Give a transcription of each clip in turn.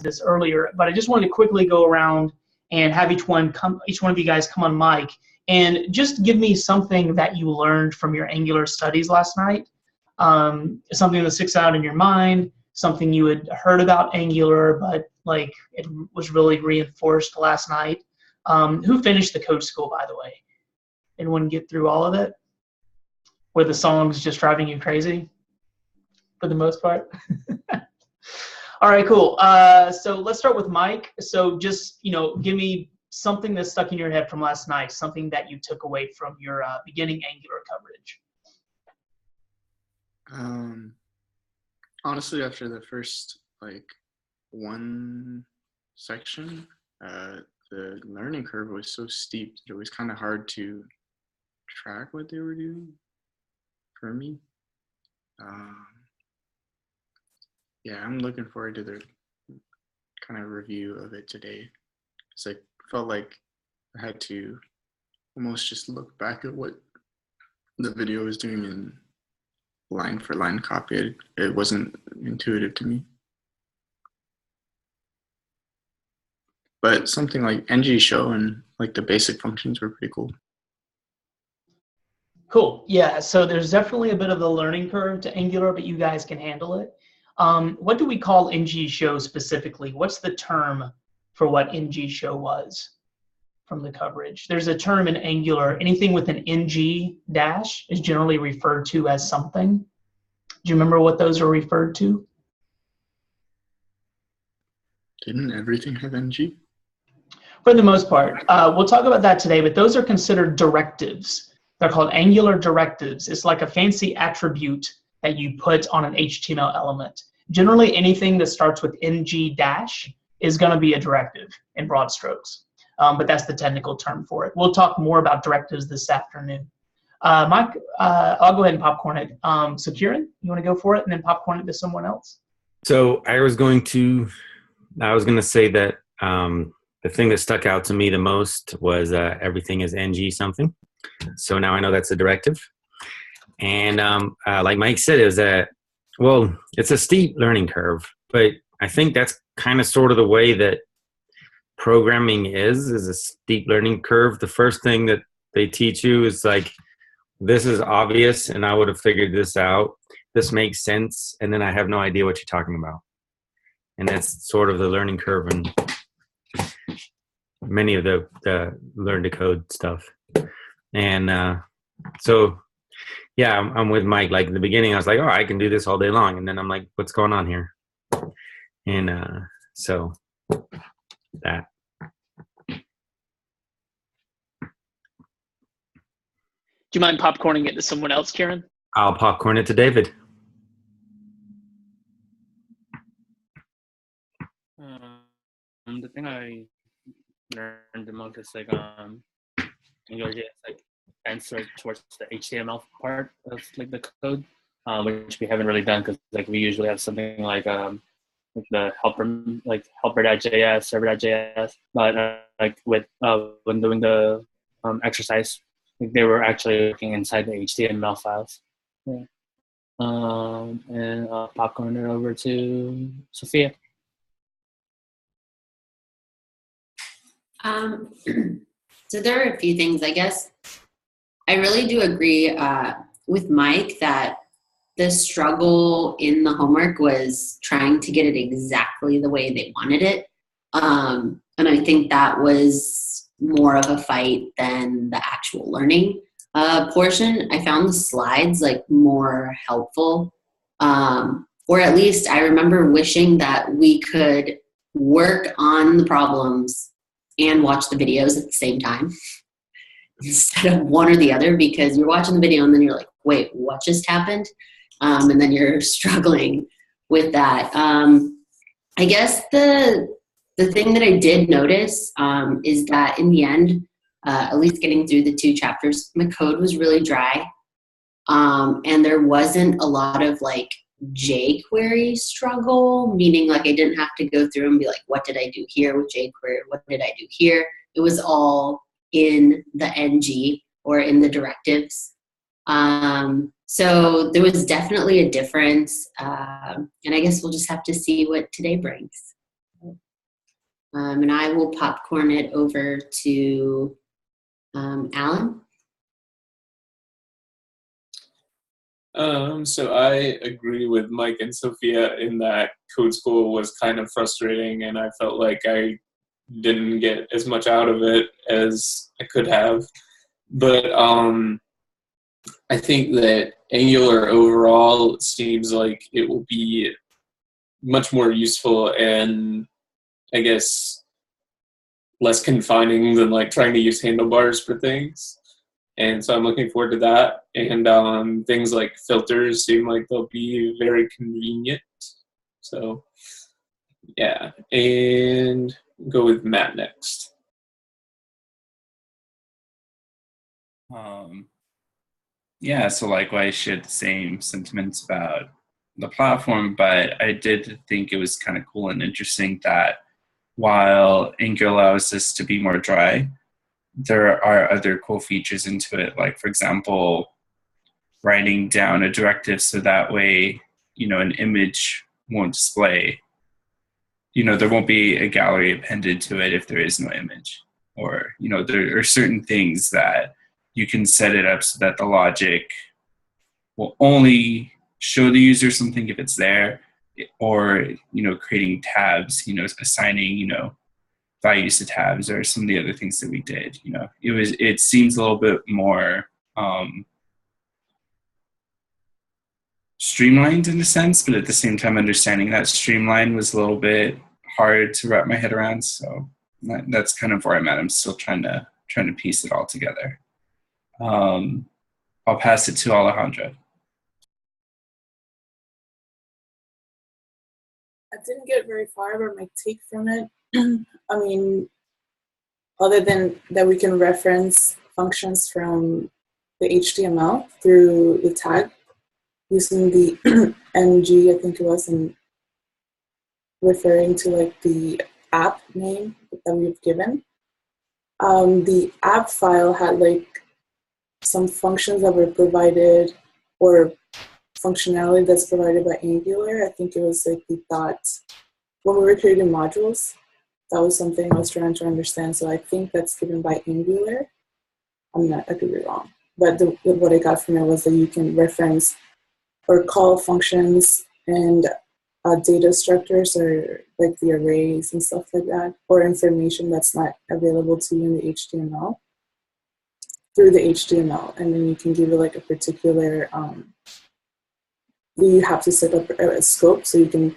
this earlier, but I just wanted to quickly go around and have each one of you guys come on mic and just give me something that you learned from your Angular studies last night. Something that sticks out in your mind, something you had heard about Angular, but like it was really reinforced last night. Who finished the Code School, by the way? Anyone get through all of it? Were the songs just driving you crazy for the most part? All right, cool. So let's start with Mike. So just, give me something that stuck in your head from last night, something that you took away from your beginning Angular coverage. Honestly, after the first one section, the learning curve was so steep that it was kind of hard to track what they were doing for me. Yeah, I'm looking forward to the kind of review of it today. Because I felt like I had to almost just look back at what the video was doing and line for line copy it. It wasn't intuitive to me. But something like ng show and the basic functions were pretty cool. Cool. Yeah, so there's definitely a bit of the learning curve to Angular, but you guys can handle it. What do we call ng show specifically? What's the term for what ng show was from the coverage? There's a term in Angular, anything with an ng dash is generally referred to as something. Do you remember what those are referred to? Didn't everything have ng? For the most part. We'll talk about that today, but those are considered directives. They're called Angular directives. It's like a fancy attribute that you put on an HTML element. Generally, anything that starts with ng dash is going to be a directive in broad strokes, but that's the technical term for it. We'll talk more about directives this afternoon. Mike, I'll go ahead and popcorn it. So Kieran, you want to go for it and then popcorn it to someone else? So I was going to say that the thing that stuck out to me the most was everything is ng something. So now I know that's a directive. And like Mike said, it's a steep learning curve, but I think that's kind of sort of the way that programming is a steep learning curve. The first thing that they teach you is this is obvious and I would have figured this out. This makes sense. And then I have no idea what you're talking about. And that's sort of the learning curve in many of the learn to code stuff. And so, yeah, I'm with Mike. Like in the beginning, I was like, oh, I can do this all day long. And then I'm like, what's going on here? And so that. Do you mind popcorning it to someone else, Kieran? I'll popcorn it to David. The thing I learned the most is Angular JS answer towards the HTML part of the code, which we haven't really done because we usually have something like the helper helper.js, server.js, but when doing the exercise, they were actually looking inside the HTML files. Yeah. And I'll popcorn it over to Sophia. So there are a few things, I guess. I really do agree with Mike that the struggle in the homework was trying to get it exactly the way they wanted it. And I think that was more of a fight than the actual learning portion. I found the slides more helpful. Or at least I remember wishing that we could work on the problems and watch the videos at the same time instead of one or the other, because you're watching the video and then you're like, wait, what just happened? And then you're struggling with that. I guess the thing that I did notice is that in the end, at least getting through the 2 chapters, my code was really dry. And there wasn't a lot of jQuery struggle, meaning I didn't have to go through and be like, what did I do here with jQuery? What did I do here? It was all in the ng or in the directives. So there was definitely a difference. And I guess we'll just have to see what today brings. And I will popcorn it over to Alan. So I agree with Mike and Sophia in that code school was kind of frustrating, and I felt like I didn't get as much out of it as I could have. But I think that Angular overall seems like it will be much more useful and, I guess, less confining than like trying to use handlebars for things. And so I'm looking forward to that. And things like filters seem like they'll be very convenient. So, yeah. And go with Matt next. Yeah, so likewise, shared the same sentiments about the platform, but I did think it was kind of cool and interesting that while Angular allows us to be more dry, there are other cool features into it, like, for example, writing down a directive so that way, an image won't display. There won't be a gallery appended to it if there is no image. Or, there are certain things that you can set it up so that the logic will only show the user something if it's there, or, creating tabs, assigning, values to tabs, or some of the other things that we did. It seems a little bit more streamlined in a sense, but at the same time, understanding that streamline was a little bit hard to wrap my head around. So that's kind of where I'm at. I'm still trying to piece it all together. I'll pass it to Alejandra. I didn't get very far, but my take from it, I mean, other than that we can reference functions from the HTML through the tag using the ng, I think it was, and referring to like the app name that we've given. The app file had like some functions that were provided, or functionality that's provided by Angular. I think it was like we thought when we were creating modules, that was something I was trying to understand. So I think that's given by Angular. I could be wrong. But what I got from it was that you can reference or call functions and data structures, or like the arrays and stuff like that, or information that's not available to you in the HTML through the HTML. And then you can give it like a particular, you have to set up a scope so you can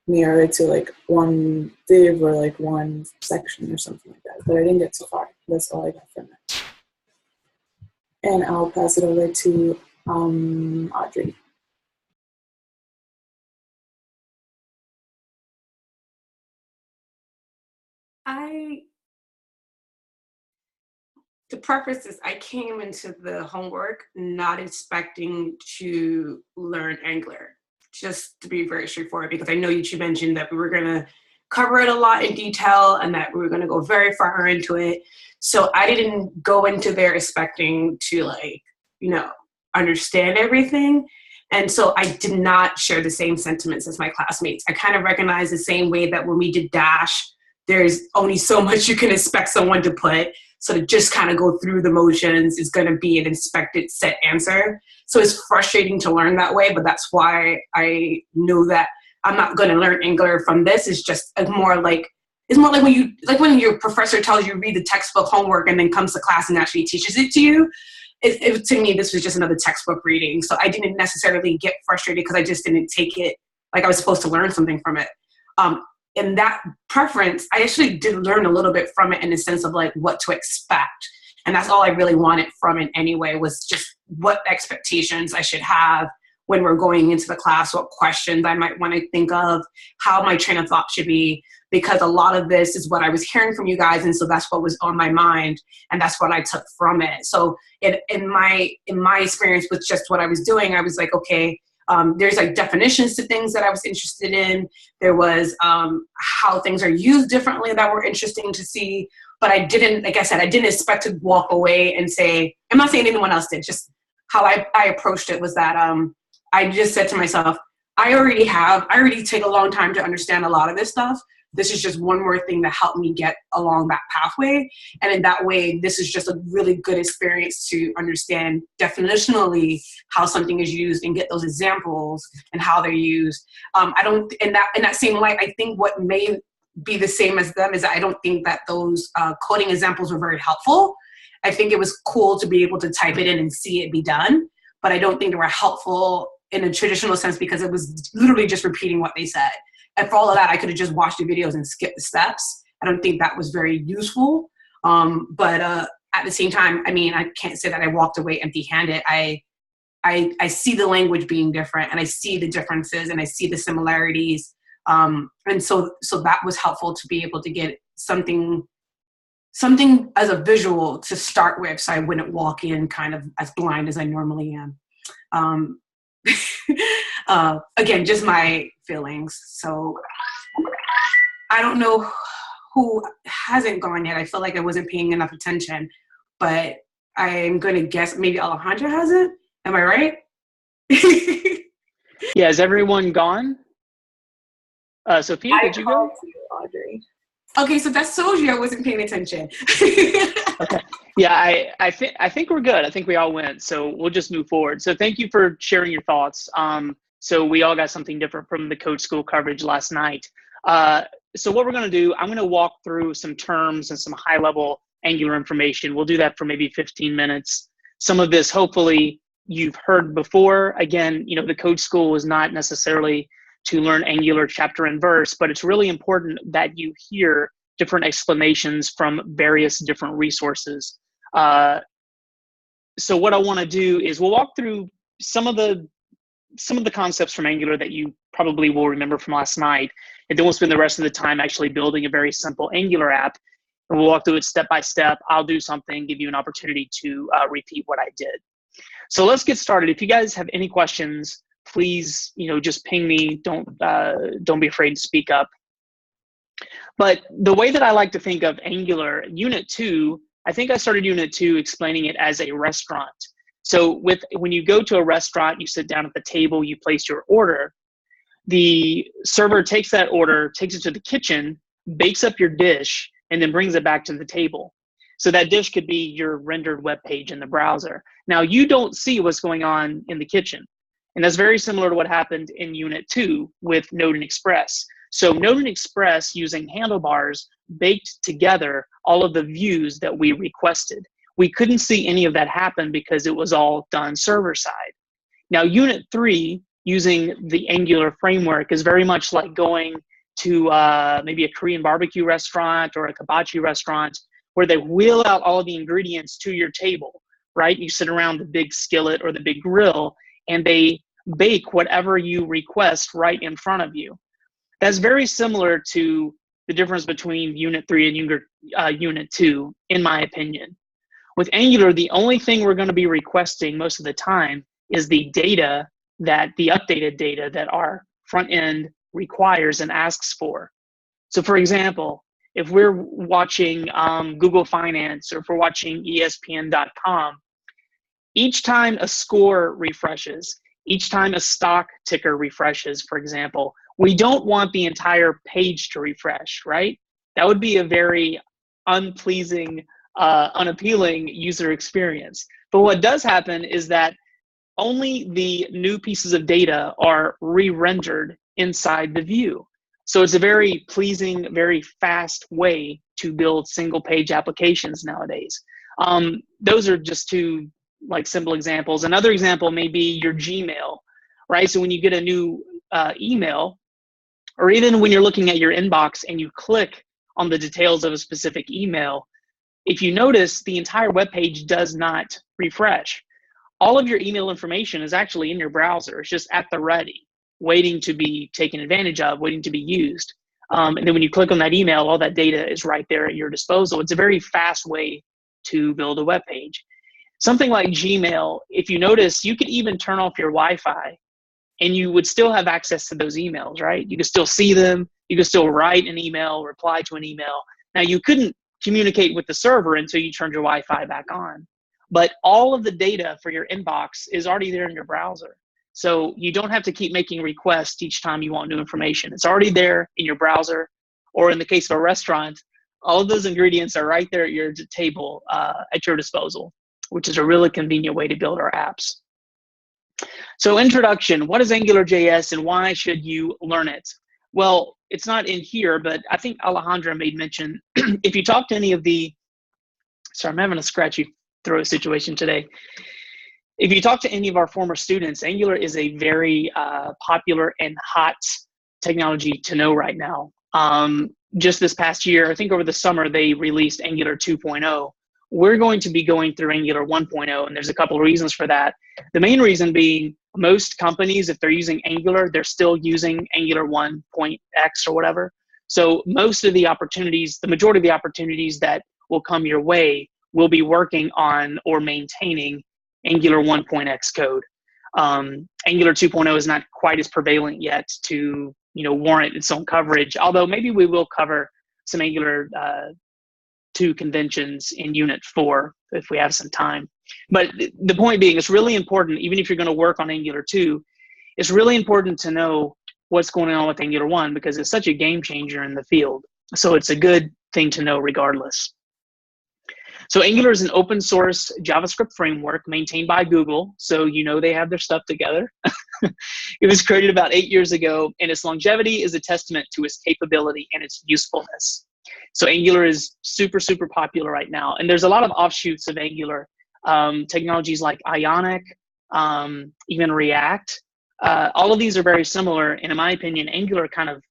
mirror it to like one div or like one section or something like that. But I didn't get too far. That's all I got from it. And I'll pass it over to Audrey. The purpose is I came into the homework not expecting to learn Angular, just to be very straightforward, because I know you mentioned that we were going to cover it a lot in detail and that we were going to go very far into it. So I didn't go into there expecting to understand everything. And so I did not share the same sentiments as my classmates. I kind of recognize the same way that when we did Dash, there's only so much you can expect someone to put. So to just kind of go through the motions is going to be an expected set answer. So it's frustrating to learn that way, but that's why I know that I'm not going to learn Angular from this. It's just more like when your professor tells you read the textbook homework and then comes to class and actually teaches it to you. To me, this was just another textbook reading. So I didn't necessarily get frustrated because I just didn't take it like I was supposed to learn something from it. In that preference, I actually did learn a little bit from it in the sense of like what to expect. And that's all I really wanted from it anyway, was just what expectations I should have when we're going into the class, what questions I might want to think of, how my train of thought should be, because a lot of this is what I was hearing from you guys. And so that's what was on my mind. And that's what I took from it. So in my experience with just what I was doing, I was like, okay, there's like definitions to things that I was interested in. There was how things are used differently that were interesting to see. But I didn't, like I said, I didn't expect to walk away and say, I'm not saying anyone else did, just how I approached it was that I just said to myself, I already take a long time to understand a lot of this stuff. this is just one more thing to help me get along that pathway. And in that way, this is just a really good experience to understand definitionally how something is used and get those examples and how they're used. I don't, in that same light, I think what may be the same as them is I don't think that those coding examples were very helpful. I think it was cool to be able to type it in and see it be done, but I don't think they were helpful in a traditional sense because it was literally just repeating what they said. And for all of that, I could have just watched the videos and skipped the steps. I don't think that was very useful. But at the same time, I mean, I can't say that I walked away empty-handed. I see the language being different, and I see the differences, and I see the similarities. And so that was helpful to be able to get something as a visual to start with, so I wouldn't walk in kind of as blind as I normally am. Again, just my feelings. So I don't know who hasn't gone yet. I feel like I wasn't paying enough attention, but I'm going to guess maybe Alejandra hasn't. Am I right? Yeah, is everyone gone? Sophia, did you go? Audrey. Okay, so that shows you I wasn't paying attention. Okay. Yeah, I think we're good. I think we all went. So we'll just move forward. So thank you for sharing your thoughts. So we all got something different from the Code School coverage last night. So what we're going to do, I'm going to walk through some terms and some high-level Angular information. We'll do that for maybe 15 minutes. Some of this, hopefully, you've heard before. Again, you know, the Code School is not necessarily to learn Angular chapter and verse, but it's really important that you hear different explanations from various different resources. So what I want to do is we'll walk through some of the concepts from Angular that you probably will remember from last night, and then we'll spend the rest of the time actually building a very simple Angular app, and we'll walk through it step by step. I'll do something, give you an opportunity to repeat what I did. So let's get started. If you guys have any questions, please, you know, just ping me. Don't be afraid to speak up. But the way that I like to think of Angular, Unit 2, I think I started Unit 2 explaining it as a restaurant. So when you go to a restaurant, you sit down at the table, you place your order. The server takes that order, takes it to the kitchen, bakes up your dish, and then brings it back to the table. So that dish could be your rendered web page in the browser. Now, you don't see what's going on in the kitchen. And that's very similar to what happened in Unit 2 with Node and Express. So Node and Express, using handlebars, baked together all of the views that we requested. We couldn't see any of that happen because it was all done server-side. Now, Unit 3, using the Angular framework, is very much like going to maybe a Korean barbecue restaurant or a hibachi restaurant, where they wheel out all of the ingredients to your table, right? You sit around the big skillet or the big grill, and they bake whatever you request right in front of you. That's very similar to the difference between Unit 3 and Unit 2, in my opinion. With Angular, the only thing we're going to be requesting most of the time is the data, the updated data that our front end requires and asks for. So for example, if we're watching Google Finance, or if we're watching ESPN.com, each time a score refreshes, each time a stock ticker refreshes, for example, we don't want the entire page to refresh, right? That would be a very unpleasing, unappealing user experience. But what does happen is that only the new pieces of data are re-rendered inside the view. So it's a very pleasing, very fast way to build single page applications nowadays. Those are just two simple examples. Another example may be your Gmail, right? So when you get a new email, or even when you're looking at your inbox and you click on the details of a specific email, if you notice, the entire web page does not refresh. All of your email information is actually in your browser. It's just at the ready, waiting to be taken advantage of, waiting to be used. And then when you click on that email, all that data is right there at your disposal. It's a very fast way to build a web page. Something like Gmail, if you notice, you could even turn off your Wi-Fi and you would still have access to those emails, right? You could still see them. You could still write an email, reply to an email. Now, you couldn't communicate with the server until you turned your Wi-Fi back on. But all of the data for your inbox is already there in your browser. So you don't have to keep making requests each time you want new information. It's already there in your browser, or in the case of a restaurant, all of those ingredients are right there at your table, at your disposal, which is a really convenient way to build our apps. So introduction, what is AngularJS and why should you learn it? Well, it's not in here, but I think Alejandra made mention, if you talk to any of the, sorry, I'm having a scratchy throat situation today. If you talk to any of our former students, Angular is a very popular and hot technology to know right now. Just this past year, I think over the summer, they released Angular 2.0. We're going to be going through Angular 1.0, and there's a couple of reasons for that. The main reason being most companies, if they're using Angular, they're still using Angular 1.x or whatever. So most of the opportunities, the majority of the opportunities that will come your way will be working on or maintaining Angular 1.x code. Angular 2.0 is not quite as prevalent yet to warrant its own coverage, although maybe we will cover some Angular 2 conventions in Unit 4 if we have some time. But the point being, it's really important, even if you're going to work on Angular 2, it's really important to know what's going on with Angular 1 because it's such a game changer in the field. So it's a good thing to know regardless. So Angular is an open source JavaScript framework maintained by Google. So they have their stuff together. It was created about 8 years ago, and its longevity is a testament to its capability and its usefulness. So Angular is super, super popular right now. And there's a lot of offshoots of Angular, technologies like Ionic, even React. All of these are very similar. And in my opinion, Angular kind of,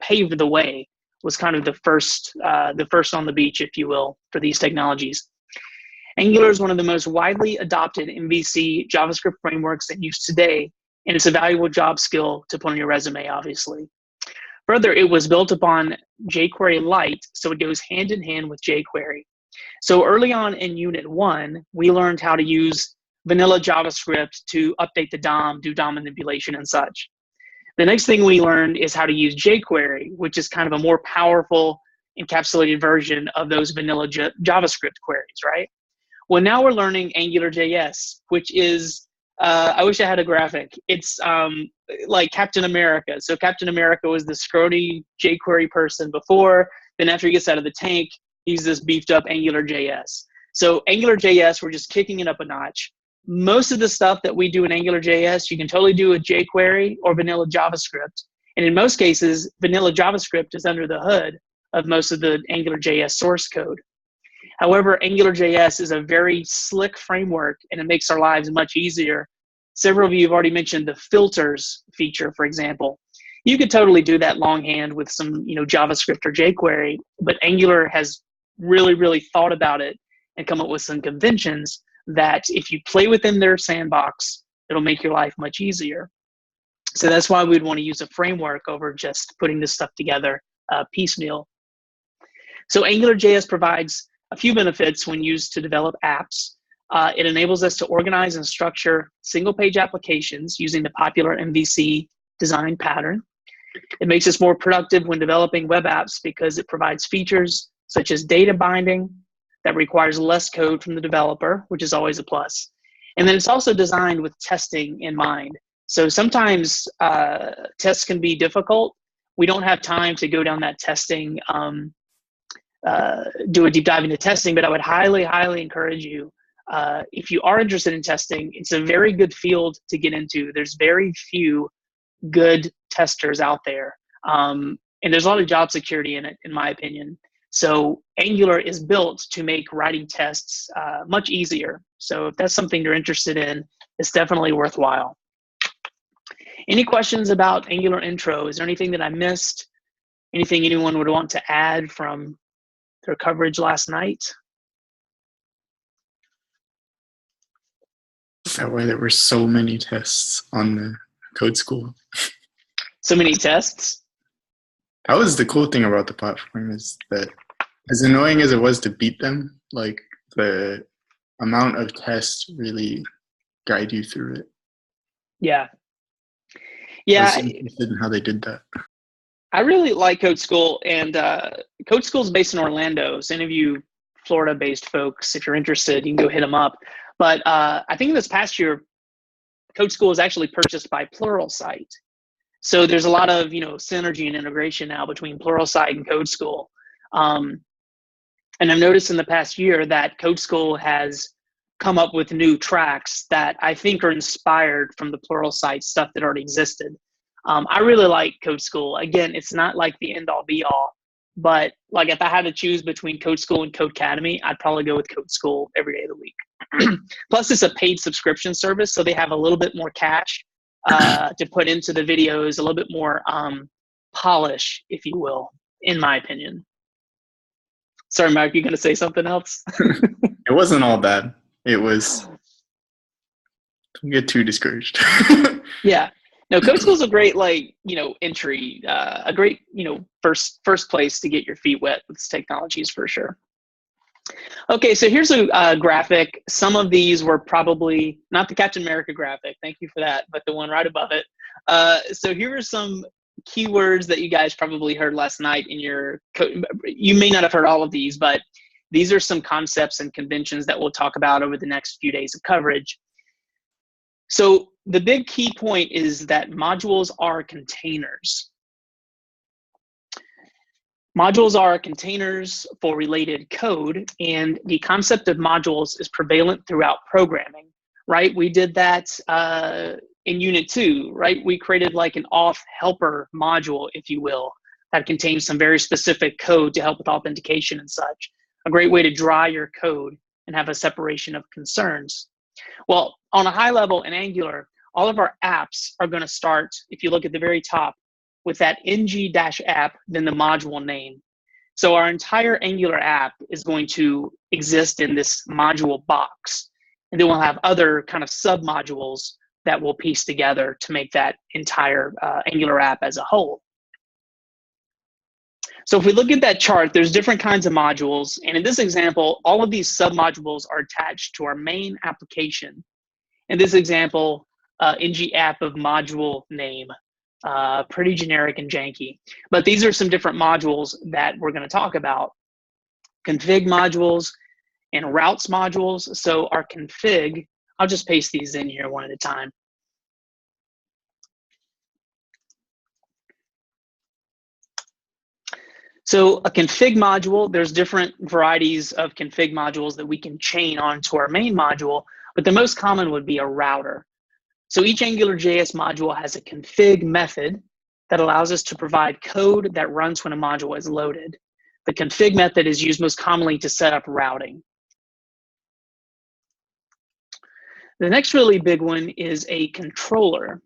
paved the way, was kind of the first on the beach, if you will, for these technologies. Angular is one of the most widely adopted MVC JavaScript frameworks in use today, and it's a valuable job skill to put on your resume, obviously. Further, it was built upon jQuery Lite, so it goes hand in hand with jQuery. So early on in Unit 1, we learned how to use vanilla JavaScript to update the DOM, do DOM manipulation and such. The next thing we learned is how to use jQuery, which is kind of a more powerful encapsulated version of those vanilla JavaScript queries, right? Well, now we're learning AngularJS, which is, I wish I had a graphic. It's like Captain America. So Captain America was the scrawny jQuery person before. Then after he gets out of the tank, he's this beefed up AngularJS. So AngularJS, we're just kicking it up a notch. Most of the stuff that we do in AngularJS, you can totally do with jQuery or vanilla JavaScript. And in most cases, vanilla JavaScript is under the hood of most of the AngularJS source code. However, AngularJS is a very slick framework, and it makes our lives much easier. Several of you have already mentioned the filters feature, for example. You could totally do that longhand with some JavaScript or jQuery, but Angular has really, really thought about it and come up with some conventions that if you play within their sandbox, it'll make your life much easier. So that's why we'd want to use a framework over just putting this stuff together piecemeal. So AngularJS provides a few benefits when used to develop apps. It enables us to organize and structure single-page applications using the popular MVC design pattern. It makes us more productive when developing web apps because it provides features such as data binding that requires less code from the developer, which is always a plus. And then it's also designed with testing in mind. So sometimes tests can be difficult. We don't have time to go down that testing, do a deep dive into testing, but I would highly, highly encourage you, if you are interested in testing, it's a very good field to get into. There's very few good testers out there. And there's a lot of job security in it, in my opinion. So Angular is built to make writing tests much easier. So if that's something you're interested in, it's definitely worthwhile. Any questions about Angular intro? Is there anything that I missed? Anything anyone would want to add from their coverage last night? Is that why there were so many tests on the code school? So many tests? That was the cool thing about the platform, is that as annoying as it was to beat them, like the amount of tests really guide you through it. Yeah. I Yeah. was interested in how they did that. I really like Code School, and Code School is based in Orlando. So any of you Florida-based folks, if you're interested, you can go hit them up. But I think this past year, Code School was actually purchased by Pluralsight. So there's a lot of, synergy and integration now between Pluralsight and Code School. And I've noticed in the past year that Code School has come up with new tracks that I think are inspired from the Pluralsight stuff that already existed. I really like Code School. Again, it's not like the end all be all, but like if I had to choose between Code School and Code Academy, I'd probably go with Code School every day of the week. Plus, it's a paid subscription service, so they have a little bit more cash to put into the videos, a little bit more polish, if you will, in my opinion. Sorry, Mike, you going to say something else? It wasn't all bad. It was, don't get too discouraged. Yeah. No, Code School's a great, entry, a great, first place to get your feet wet with technologies for sure. Okay, so here's a graphic. Some of these were probably not the Captain America graphic. Thank you for that, but the one right above it. So here are some keywords that you guys probably heard last night in your code. You may not have heard all of these, but these are some concepts and conventions that we'll talk about over the next few days of coverage. So the big key point is that modules are containers. Modules are containers for related code, and the concept of modules is prevalent throughout programming, right? We did that in Unit 2, right? We created like an auth helper module, if you will, that contains some very specific code to help with authentication and such. A great way to dry your code and have a separation of concerns. Well, on a high level in Angular, all of our apps are going to start, if you look at the very top, with that ng-app, then the module name. So our entire Angular app is going to exist in this module box. And then we'll have other kind of sub-modules that we'll piece together to make that entire Angular app as a whole. So if we look at that chart, there's different kinds of modules. And in this example, all of these sub-modules are attached to our main application. In this example, ng-app of module name. Pretty generic and janky. But these are some different modules that we're going to talk about. Config modules and routes modules. So our config, I'll just paste these in here one at a time. So a config module, there's different varieties of config modules that we can chain onto our main module, but the most common would be a router. So each AngularJS module has a config method that allows us to provide code that runs when a module is loaded. The config method is used most commonly to set up routing. The next really big one is a controller.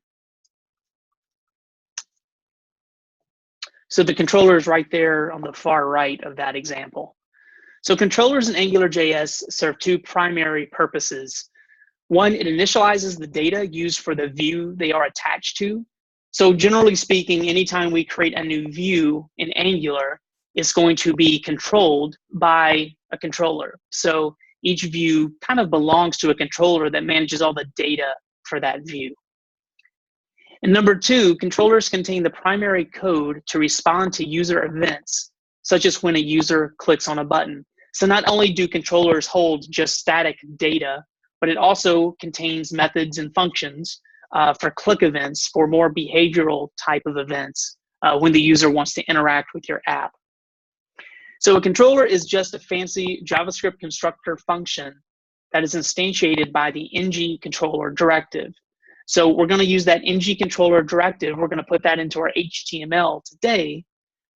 So the controller is right there on the far right of that example. So controllers in AngularJS serve two primary purposes. One, it initializes the data used for the view they are attached to. So generally speaking, anytime we create a new view in Angular, it's going to be controlled by a controller. So each view kind of belongs to a controller that manages all the data for that view. And number two, controllers contain the primary code to respond to user events, such as when a user clicks on a button. So not only do controllers hold just static data, but it also contains methods and functions for click events, for more behavioral type of events when the user wants to interact with your app. So a controller is just a fancy JavaScript constructor function that is instantiated by the ng controller directive. So we're going to use that ng controller directive. We're going to put that into our HTML today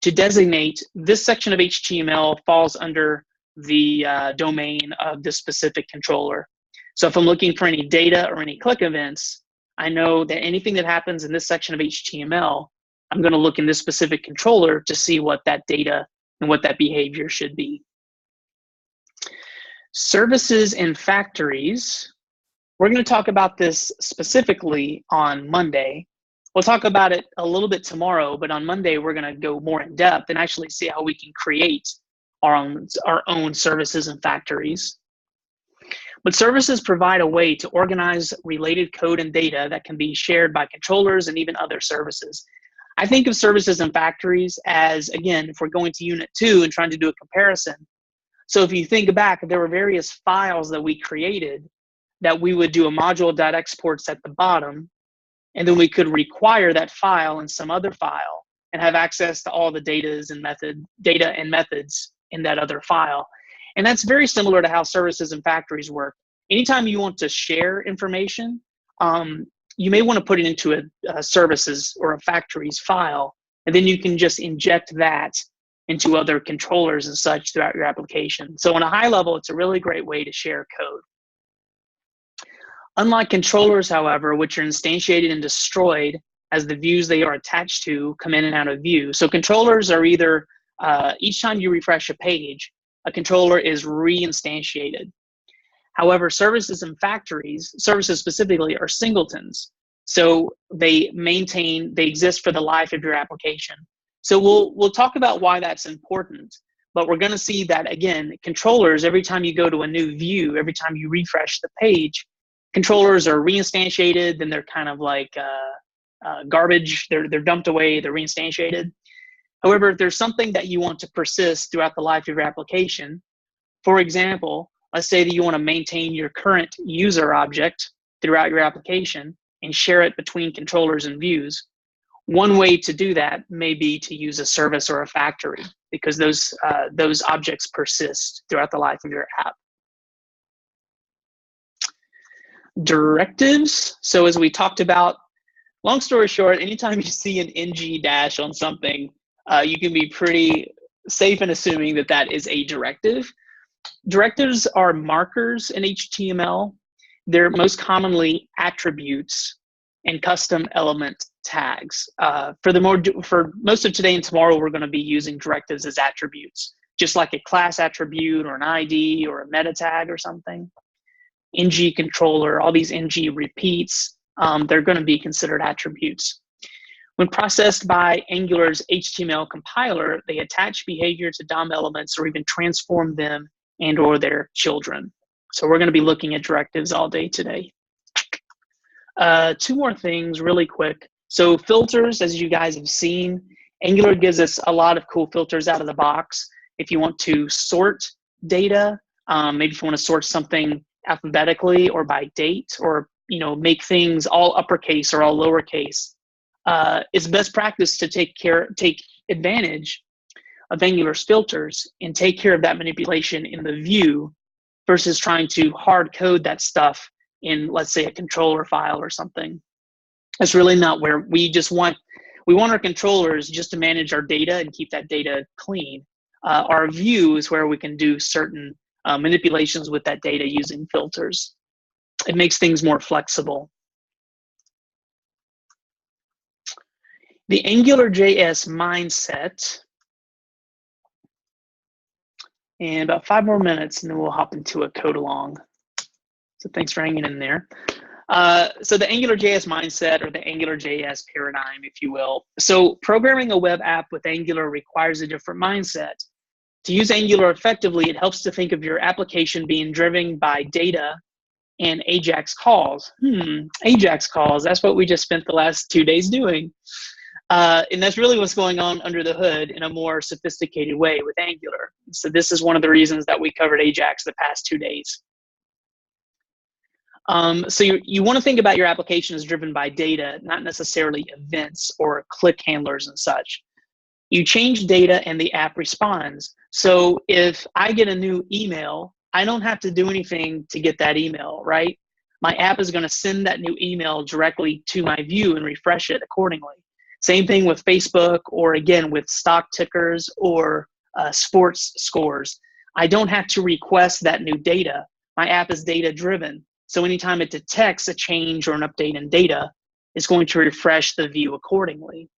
to designate this section of HTML falls under the domain of the specific controller. So if I'm looking for any data or any click events, I know that anything that happens in this section of HTML, I'm going to look in this specific controller to see what that data and what that behavior should be. Services and factories. We're going to talk about this specifically on Monday. We'll talk about it a little bit tomorrow, but on Monday, we're going to go more in depth and actually see how we can create our own services and factories. But services provide a way to organize related code and data that can be shared by controllers and even other services. I think of services and factories as, again, if we're going to Unit 2 and trying to do a comparison. So if you think back, there were various files that we created that we would do a module.exports at the bottom, and then we could require that file in some other file and have access to all the data and methods in that other file. And that's very similar to how services and factories work. Anytime you want to share information, you may want to put it into a services or a factories file, and then you can just inject that into other controllers and such throughout your application. So on a high level, it's a really great way to share code. Unlike controllers, however, which are instantiated and destroyed as the views they are attached to come in and out of view. So controllers are either, each time you refresh a page, a controller is reinstantiated. However, services and factories, services specifically, are singletons. So they exist for the life of your application. So we'll talk about why that's important, but we're gonna see that, again, controllers, every time you go to a new view, every time you refresh the page, controllers are reinstantiated, then they're kind of like garbage, they're dumped away, they're reinstantiated. However, if there's something that you want to persist throughout the life of your application, for example, let's say that you want to maintain your current user object throughout your application and share it between controllers and views. One way to do that may be to use a service or a factory, because those objects persist throughout the life of your app. Directives. So as we talked about, long story short, anytime you see an ng dash on something, you can be pretty safe in assuming that that is a directive. Directives are markers in HTML. They're most commonly attributes and custom element tags. For most of today and tomorrow, we're going to be using directives as attributes, just like a class attribute or an ID or a meta tag or something. ng controller, all these ng repeats, they're going to be considered attributes. When processed by Angular's HTML compiler, they attach behavior to DOM elements or even transform them and or their children. So we're going to be looking at directives all day today. Two more things really quick. So filters, as you guys have seen, Angular gives us a lot of cool filters out of the box. If you want to sort data, maybe if you want to sort something alphabetically or by date, or make things all uppercase or all lowercase, it's best practice to take advantage of Angular's filters and take care of that manipulation in the view versus trying to hard code that stuff in, let's say, a controller file or something. That's really not where we want our controllers just to manage our data and keep that data clean. Our view is where we can do certain manipulations with that data using filters. It makes things more flexible. The AngularJS mindset. And about 5 more minutes, and then we'll hop into a code along. So thanks for hanging in there. So the AngularJS mindset, or the AngularJS paradigm, if you will. So programming a web app with Angular requires a different mindset. To use Angular effectively, it helps to think of your application being driven by data and AJAX calls. AJAX calls, that's what we just spent the last 2 days doing. And that's really what's going on under the hood in a more sophisticated way with Angular. So this is one of the reasons that we covered AJAX the past 2 days. So you want to think about your application as driven by data, not necessarily events or click handlers and such. You change data and the app responds. So if I get a new email, I don't have to do anything to get that email, right? My app is going to send that new email directly to my view and refresh it accordingly. Same thing with Facebook, or again with stock tickers or sports scores. I don't have to request that new data. My app is data driven. So anytime it detects a change or an update in data, it's going to refresh the view accordingly.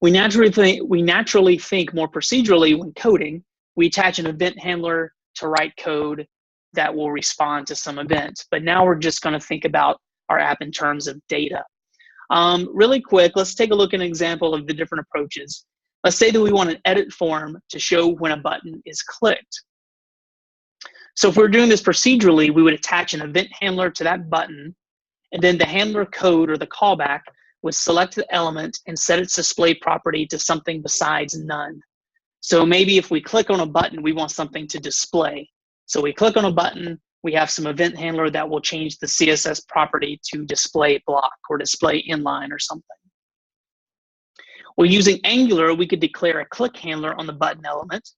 We naturally think more procedurally when coding. We attach an event handler to write code that will respond to some event. But now we're just going to think about our app in terms of data. Really quick, let's take a look at an example of the different approaches. Let's say that we want an edit form to show when a button is clicked. So if we're doing this procedurally, we would attach an event handler to that button, and then the handler code or the callback would select the element and set its display property to something besides none. So maybe if we click on a button, we want something to display. So we click on a button, we have some event handler that will change the CSS property to display block or display inline or something. Well, using Angular, we could declare a click handler on the button element,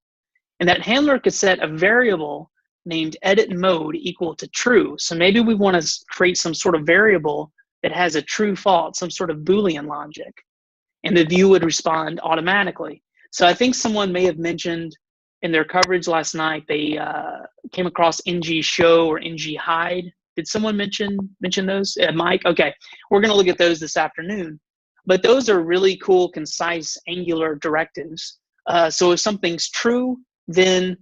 and that handler could set a variable named edit mode equal to true. So maybe we want to create some sort of variable that has a true false, some sort of Boolean logic, and the view would respond automatically. So I think someone may have mentioned in their coverage last night, they came across ng show or ng hide. Did someone mention those? Mike? Okay, we're gonna look at those this afternoon. But those are really cool, concise Angular directives. So if something's true, then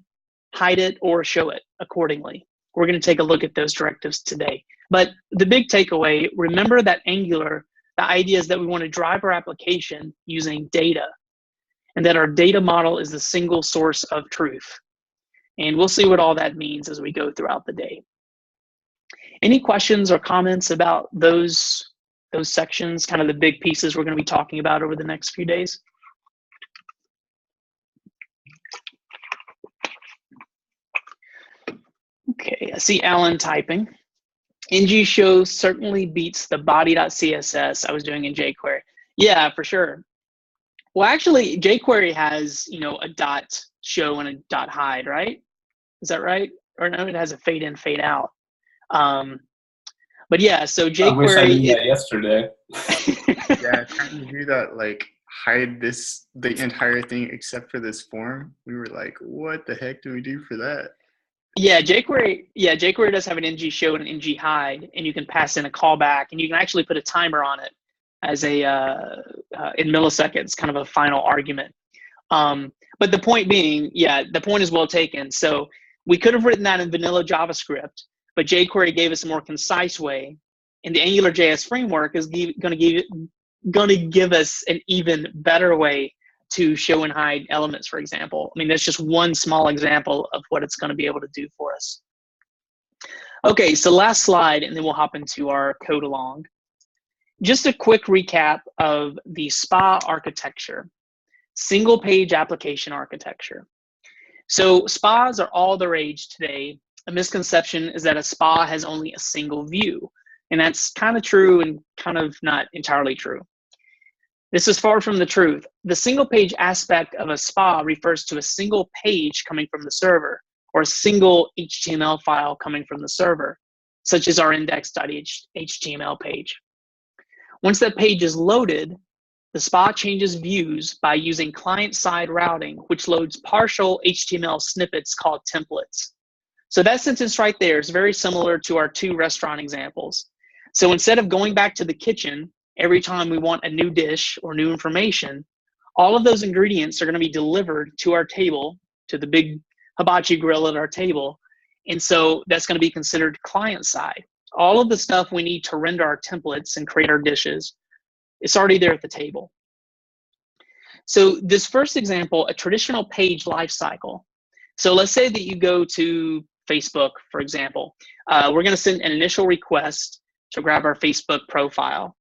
hide it or show it accordingly. We're gonna take a look at those directives today. But the big takeaway, remember that Angular, the idea is that we wanna drive our application using data, and that our data model is the single source of truth. And we'll see what all that means as we go throughout the day. Any questions or comments about those sections, kind of the big pieces we're going to be talking about over the next few days? Okay, I see Alan typing. ng show certainly beats the body.css I was doing in jQuery. Yeah, for sure. Well, actually, jQuery has, a dot show and a dot hide, right? Is that right? Or no, it has a fade in, fade out. But yeah, so jQuery. I wish I knew that yesterday. Yeah, trying to do that, like hide the entire thing except for this form. We were like, what the heck do we do for that? Yeah, jQuery does have an ng show and an ng hide, and you can pass in a callback, and you can actually put a timer on it as a in milliseconds, kind of a final argument. But the point being, the point is well taken. So we could have written that in vanilla JavaScript, but jQuery gave us a more concise way, and the AngularJS framework is going to give us an even better way to show and hide elements, for example. I mean, that's just one small example of what it's going to be able to do for us. Okay, so last slide, and then we'll hop into our code along. Just a quick recap of the SPA architecture, single page application architecture. So SPAs are all the rage today. A misconception is that a SPA has only a single view, and that's kind of true and kind of not entirely true. This is far from the truth. The single page aspect of a SPA refers to a single page coming from the server, or a single HTML file coming from the server, such as our index.html page. Once that page is loaded, the SPA changes views by using client-side routing, which loads partial HTML snippets called templates. So that sentence right there is very similar to our two restaurant examples. So instead of going back to the kitchen every time we want a new dish or new information, all of those ingredients are going to be delivered to our table, to the big hibachi grill at our table. And so that's going to be considered client-side. All of the stuff we need to render our templates and create our dishes, it's already there at the table. So this first example, a traditional page lifecycle. So let's say that you go to Facebook, for example. We're going to send an initial request to grab our Facebook profile.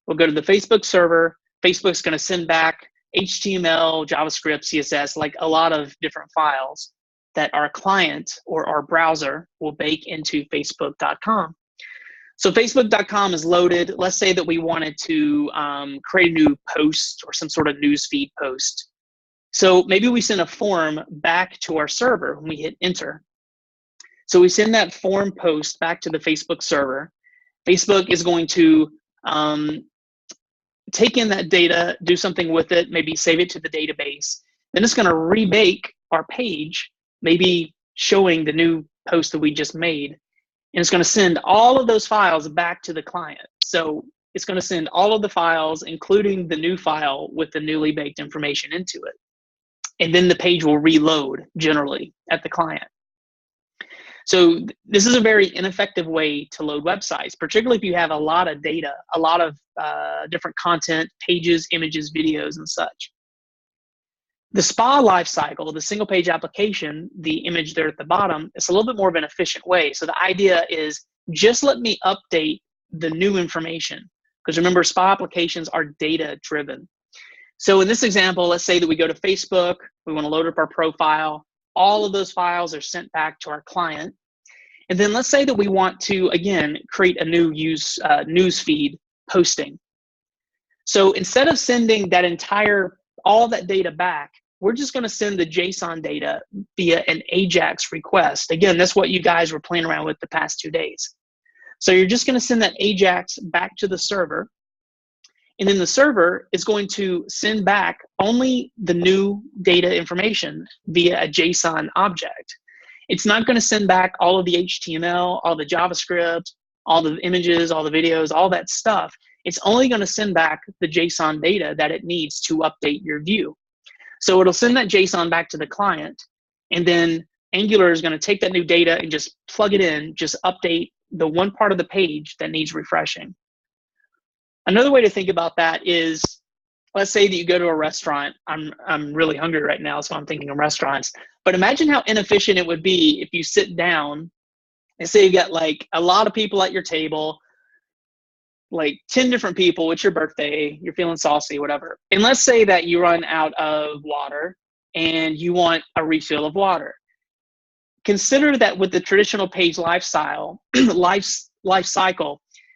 We'll go to the Facebook server. Facebook's going to send back HTML, JavaScript, CSS, like a lot of different files that our client or our browser will bake into facebook.com. So facebook.com is loaded. Let's say that we wanted to create a new post or some sort of newsfeed post. So maybe we send a form back to our server when we hit enter. So we send that form post back to the Facebook server. Facebook is going to take in that data, do something with it, maybe save it to the database. Then it's going to rebake our page, maybe showing the new post that we just made. And it's going to send all of those files back to the client. So it's going to send all of the files, including the new file with the newly baked information into it. And then the page will reload generally at the client. So this is a very ineffective way to load websites, particularly if you have a lot of data, a lot of different content, pages, images, videos, and such. The SPA lifecycle, the single page application, the image there at the bottom, it's a little bit more of an efficient way. So the idea is just let me update the new information. Because remember, SPA applications are data driven. So in this example, let's say that we go to Facebook, we want to load up our profile. All of those files are sent back to our client. And then let's say that we want to, again, create a new news feed posting. So instead of sending all that data back, we're just going to send the JSON data via an AJAX request. Again, that's what you guys were playing around with the past 2 days. So you're just going to send that AJAX back to the server. And then the server is going to send back only the new data information via a JSON object. It's not going to send back all of the HTML, all the JavaScript, all the images, all the videos, all that stuff. It's only going to send back the JSON data that it needs to update your view. So it'll send that JSON back to the client, and then Angular is going to take that new data and just plug it in, just update the one part of the page that needs refreshing. Another way to think about that is, let's say that you go to a restaurant. I'm really hungry right now, so I'm thinking of restaurants. But imagine how inefficient it would be if you sit down and say you got like a lot of people at your table, like 10 different people. It's your birthday, you're feeling saucy, whatever. And let's say that you run out of water and you want a refill of water. Consider that with the traditional page life cycle,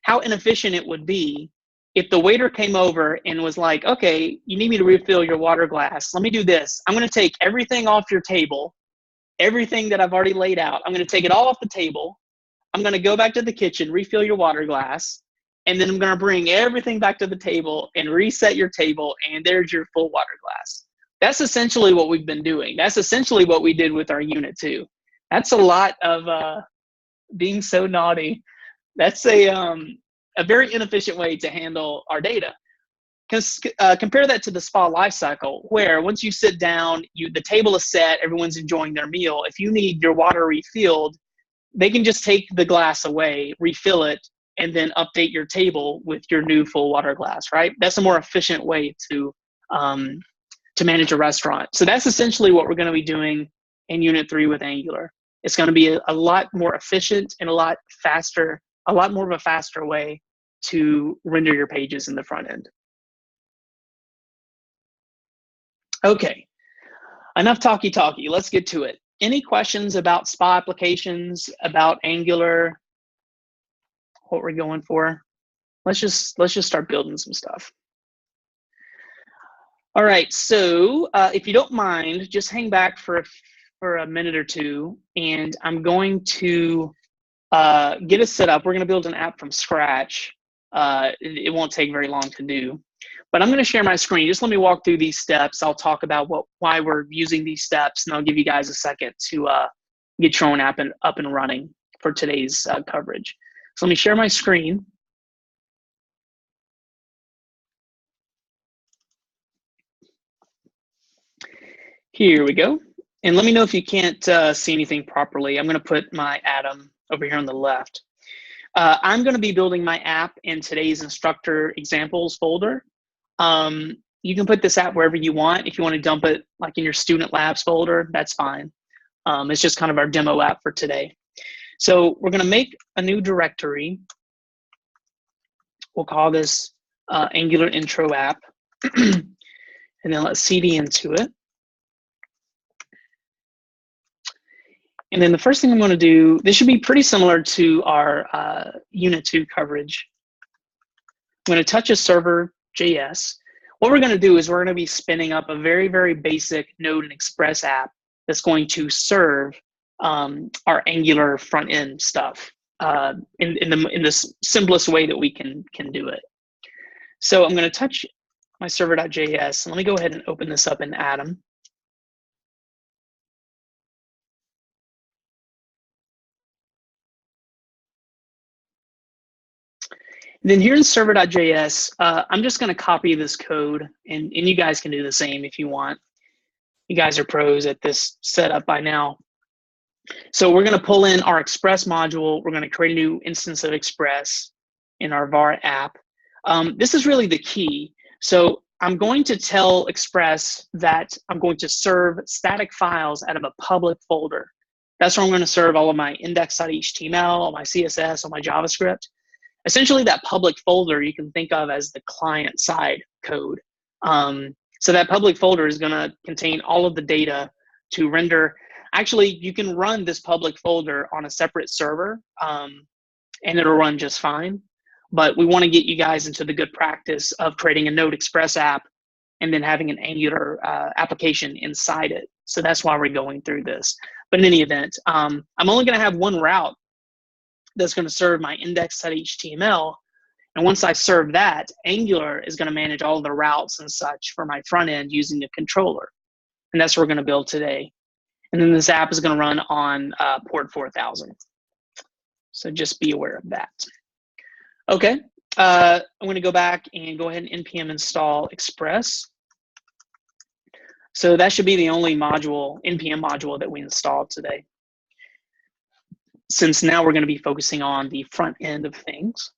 how inefficient it would be if the waiter came over and was like, okay, you need me to refill your water glass. Let me do this. I'm going to take everything off your table, everything that I've already laid out. I'm going to take it all off the table. I'm going to go back to the kitchen, refill your water glass, and then I'm going to bring everything back to the table and reset your table, and there's your full water glass. That's essentially what we've been doing. That's essentially what we did with our unit 2. That's a lot of being so naughty. That's a very inefficient way to handle our data. Compare that to the spa lifecycle, where once you sit down, the table is set, everyone's enjoying their meal. If you need your water refilled, they can just take the glass away, refill it, and then update your table with your new full water glass, right? That's a more efficient way to manage a restaurant. So that's essentially what we're going to be doing in Unit 3 with Angular. It's going to be a lot more efficient and a lot more of a faster way to render your pages in the front end. Okay, enough talky-talky. Let's get to it. Any questions about SPA applications, about Angular, what we're going for? Let's just start building some stuff. All right, so if you don't mind, just hang back for a minute or two, and I'm going to get it set up. We're going to build an app from scratch. It won't take very long to do, but I'm going to share my screen. Just let me walk through these steps. I'll talk about why we're using these steps, and I'll give you guys a second to get your own app up and running for today's coverage. So let me share my screen. Here we go. And let me know if you can't see anything properly. I'm going to put my Atom over here on the left. I'm going to be building my app in today's instructor examples folder. You can put this app wherever you want. If you want to dump it like in your student labs folder, that's fine. It's just kind of our demo app for today. So we're going to make a new directory. We'll call this Angular Intro App. And then let's cd into it. And then the first thing I'm going to do, this should be pretty similar to our Unit 2 coverage. I'm going to touch a server.js. What we're going to do is we're going to be spinning up a very, very basic Node and Express app that's going to serve our Angular front end stuff in the simplest way that we can do it. So I'm going to touch my server.js. Let me go ahead and open this up in Atom. Then here in server.js, I'm just going to copy this code, and you guys can do the same if you want. You guys are pros at this setup by now. So we're going to pull in our Express module. We're going to create a new instance of Express in our var app. This is really the key. So I'm going to tell Express that I'm going to serve static files out of a public folder. That's where I'm going to serve all of my index.html, all my CSS, all my JavaScript. Essentially, that public folder you can think of as the client-side code. So that public folder is going to contain all of the data to render. Actually, you can run this public folder on a separate server, and it'll run just fine. But we want to get you guys into the good practice of creating a Node Express app and then having an Angular application inside it. So that's why we're going through this. But in any event, I'm only going to have one route that's going to serve my index.html. And once I serve that, Angular is going to manage all the routes and such for my front end using the controller. And that's what we're going to build today. And then this app is going to run on port 4000. So just be aware of that. Okay, I'm going to go back and go ahead and npm install Express. So that should be the only module, npm module that we installed today, since now we're going to be focusing on the front end of things.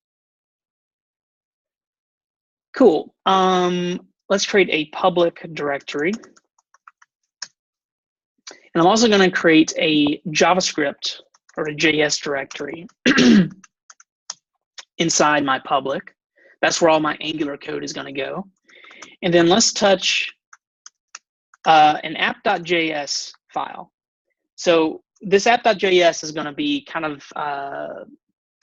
Cool. Let's create a public directory. And I'm also going to create a JavaScript or a JS directory inside my public. That's where all my Angular code is going to go. And then let's touch an app.js file. So this app.js is going to be kind of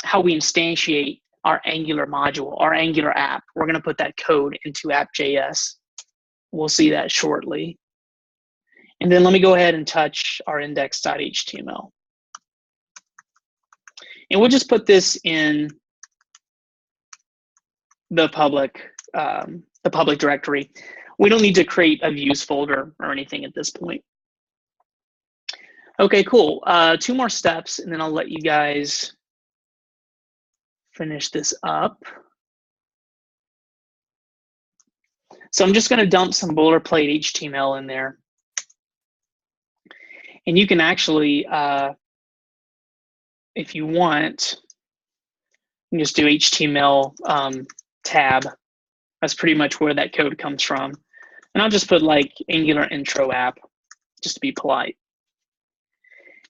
how we instantiate our Angular module, our Angular app. We're going to put that code into app.js. We'll see that shortly. And then let me go ahead and touch our index.html. And we'll just put this in the public directory. We don't need to create a views folder or anything at this point. Okay, cool. 2 more steps, and then I'll let you guys finish this up. So I'm just going to dump some boilerplate HTML in there. And you can actually, if you want, you can just do HTML tab. That's pretty much where that code comes from. And I'll just put like Angular intro app, just to be polite.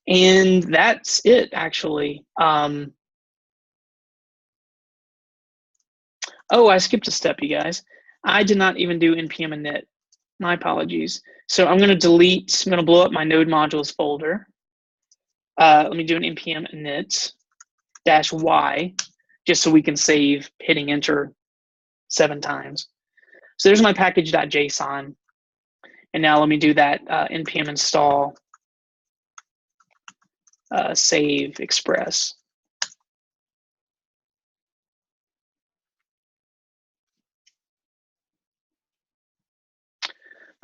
And that's it, actually. Oh, I skipped a step, you guys. I did not even do npm init. My apologies. So I'm going to delete, I'm going to blow up my node modules folder. Let me do an npm init -y, just so we can save hitting enter 7 times. So there's my package.json. And now let me do that npm install save express.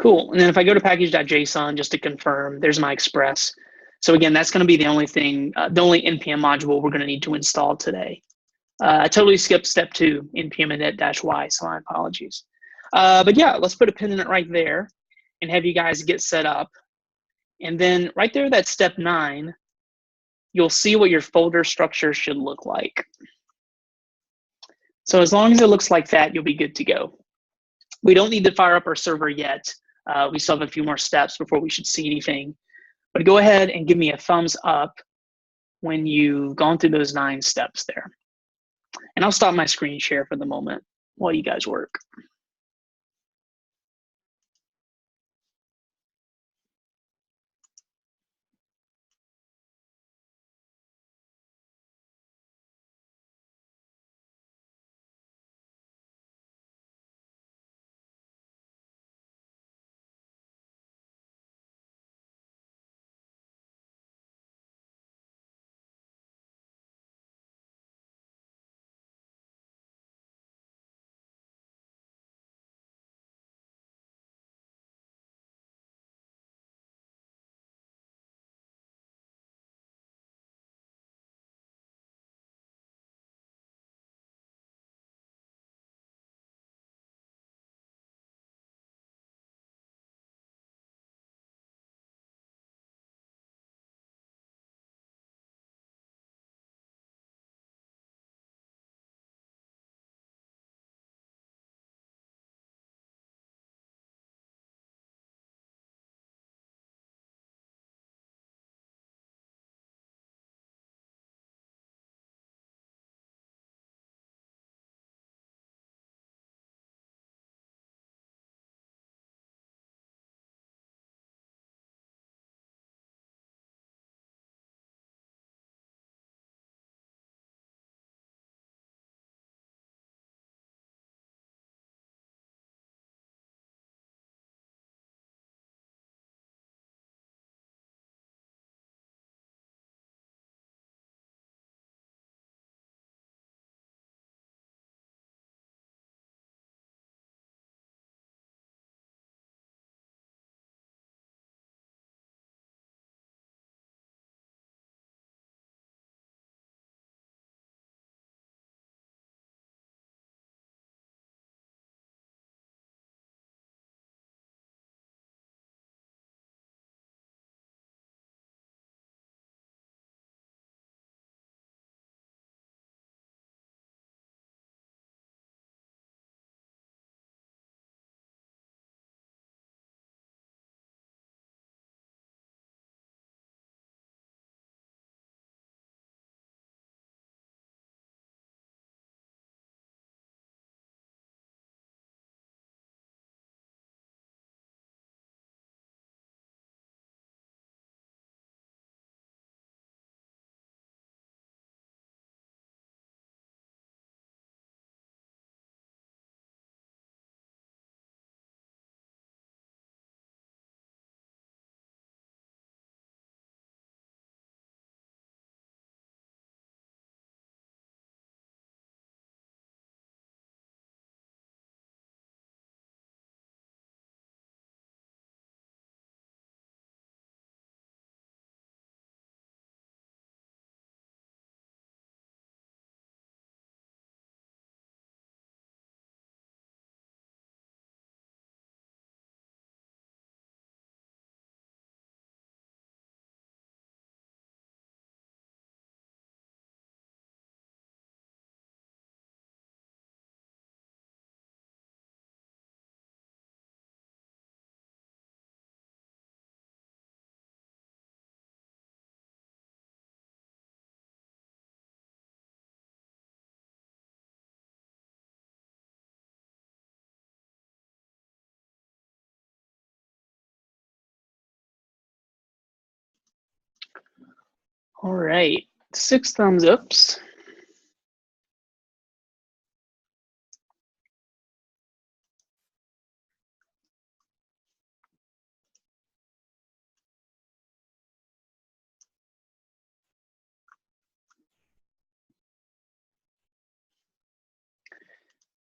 Cool. And then if I go to package.json, just to confirm, there's my express. So again, that's going to be the only thing, the only npm module we're going to need to install today. I totally skipped step 2, npm init -y, so my apologies. But yeah, let's put a pin in it right there and have you guys get set up. And then right there, that's step 9, you'll see what your folder structure should look like. So as long as it looks like that, you'll be good to go. We don't need to fire up our server yet. We still have a few more steps before we should see anything. But go ahead and give me a thumbs up when you've gone through those 9 steps there. And I'll stop my screen share for the moment while you guys work. All right, 6 thumbs ups.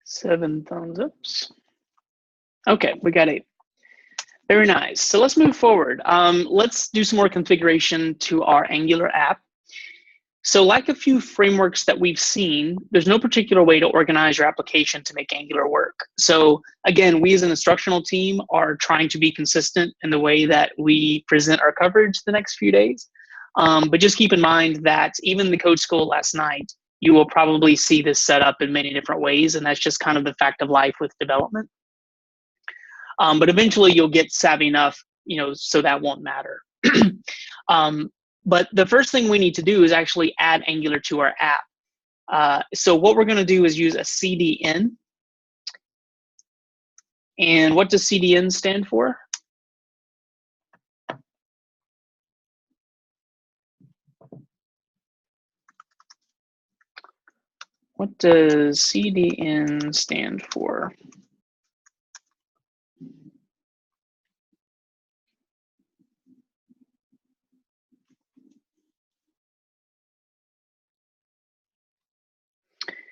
Seven thumbs ups. Okay, we got 8. Very nice. So let's move forward. Let's do some more configuration to our Angular app. So like a few frameworks that we've seen, there's no particular way to organize your application to make Angular work. So again, we as an instructional team are trying to be consistent in the way that we present our coverage the next few days. But just keep in mind that even the code school last night, you will probably see this set up in many different ways, and that's just kind of the fact of life with development. But eventually you'll get savvy enough, so that won't matter. But the first thing we need to do is actually add Angular to our app. So what we're going to do is use a CDN. And what does CDN stand for? What does CDN stand for?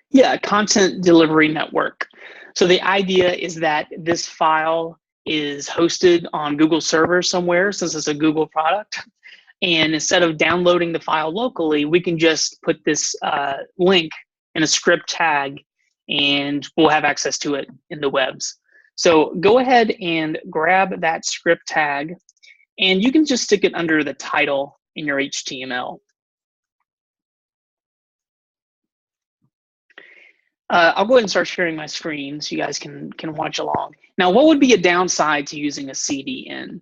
Yeah, content delivery network. So the idea is that this file is hosted on Google servers somewhere, since it's a Google product. And instead of downloading the file locally, we can just put this link in a script tag, and we'll have access to it in the webs. So go ahead and grab that script tag, and you can just stick it under the title in your HTML. I'll go ahead and start sharing my screen so you guys can watch along. Now, what would be a downside to using a CDN?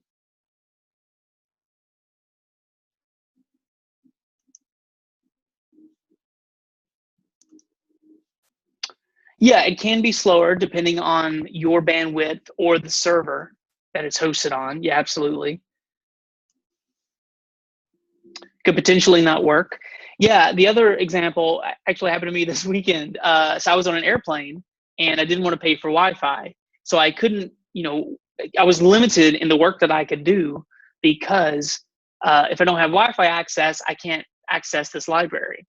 Yeah, it can be slower depending on your bandwidth or the server that it's hosted on. Yeah, absolutely. Could potentially not work. Yeah, the other example actually happened to me this weekend. So I was on an airplane and I didn't want to pay for Wi-Fi. So I couldn't, I was limited in the work that I could do because if I don't have Wi-Fi access, I can't access this library.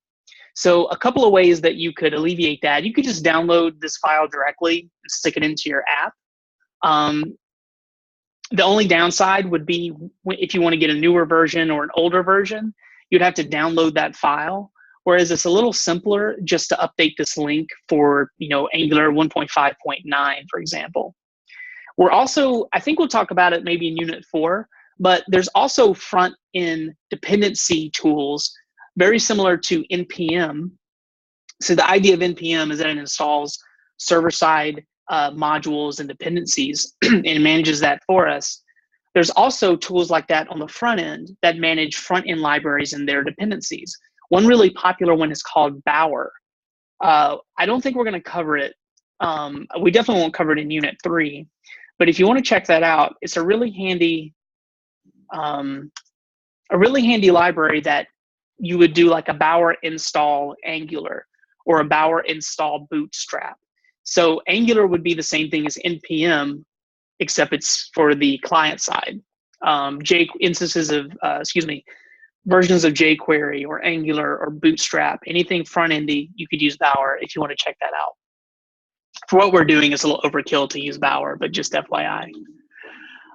So a couple of ways that you could alleviate that, you could just download this file directly and stick it into your app. The only downside would be if you want to get a newer version or an older version, you'd have to download that file. Whereas it's a little simpler just to update this link for, Angular 1.5.9, for example. We're also, I think we'll talk about it maybe in Unit 4, but there's also front-end dependency tools very similar to NPM. So the idea of NPM is that it installs server-side modules and dependencies and manages that for us. There's also tools like that on the front end that manage front-end libraries and their dependencies. One really popular one is called Bower. I don't think we're going to cover it. We definitely won't cover it in Unit 3. But if you want to check that out, it's a really handy library that you would do like a Bower install Angular or a Bower install Bootstrap. So Angular would be the same thing as NPM, except it's for the client side. Versions of jQuery or Angular or Bootstrap, anything front-endy, you could use Bower if you want to check that out. For what we're doing, it's a little overkill to use Bower, but just FYI.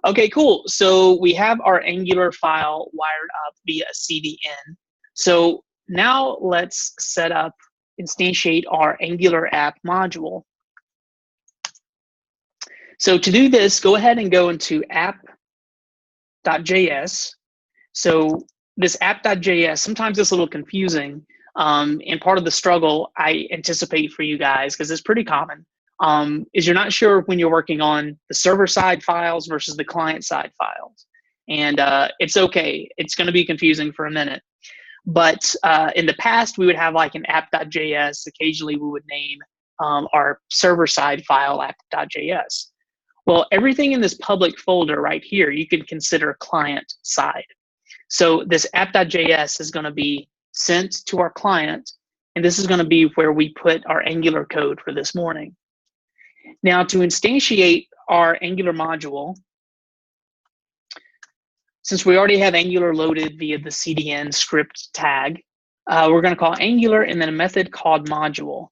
Okay, cool. So we have our Angular file wired up via CDN. So now let's set up, instantiate our Angular app module. So to do this, go ahead and go into app.js. So this app.js, sometimes it's a little confusing. And part of the struggle I anticipate for you guys, because it's pretty common, is you're not sure when you're working on the server-side files versus the client-side files. And it's okay. It's going to be confusing for a minute. But in the past, we would have like an app.js. Occasionally, we would name our server-side file app.js. Well, everything in this public folder right here, you can consider client-side. So this app.js is going to be sent to our client, and this is going to be where we put our Angular code for this morning. Now, to instantiate our Angular module, since we already have Angular loaded via the CDN script tag, we're going to call Angular and then a method called module.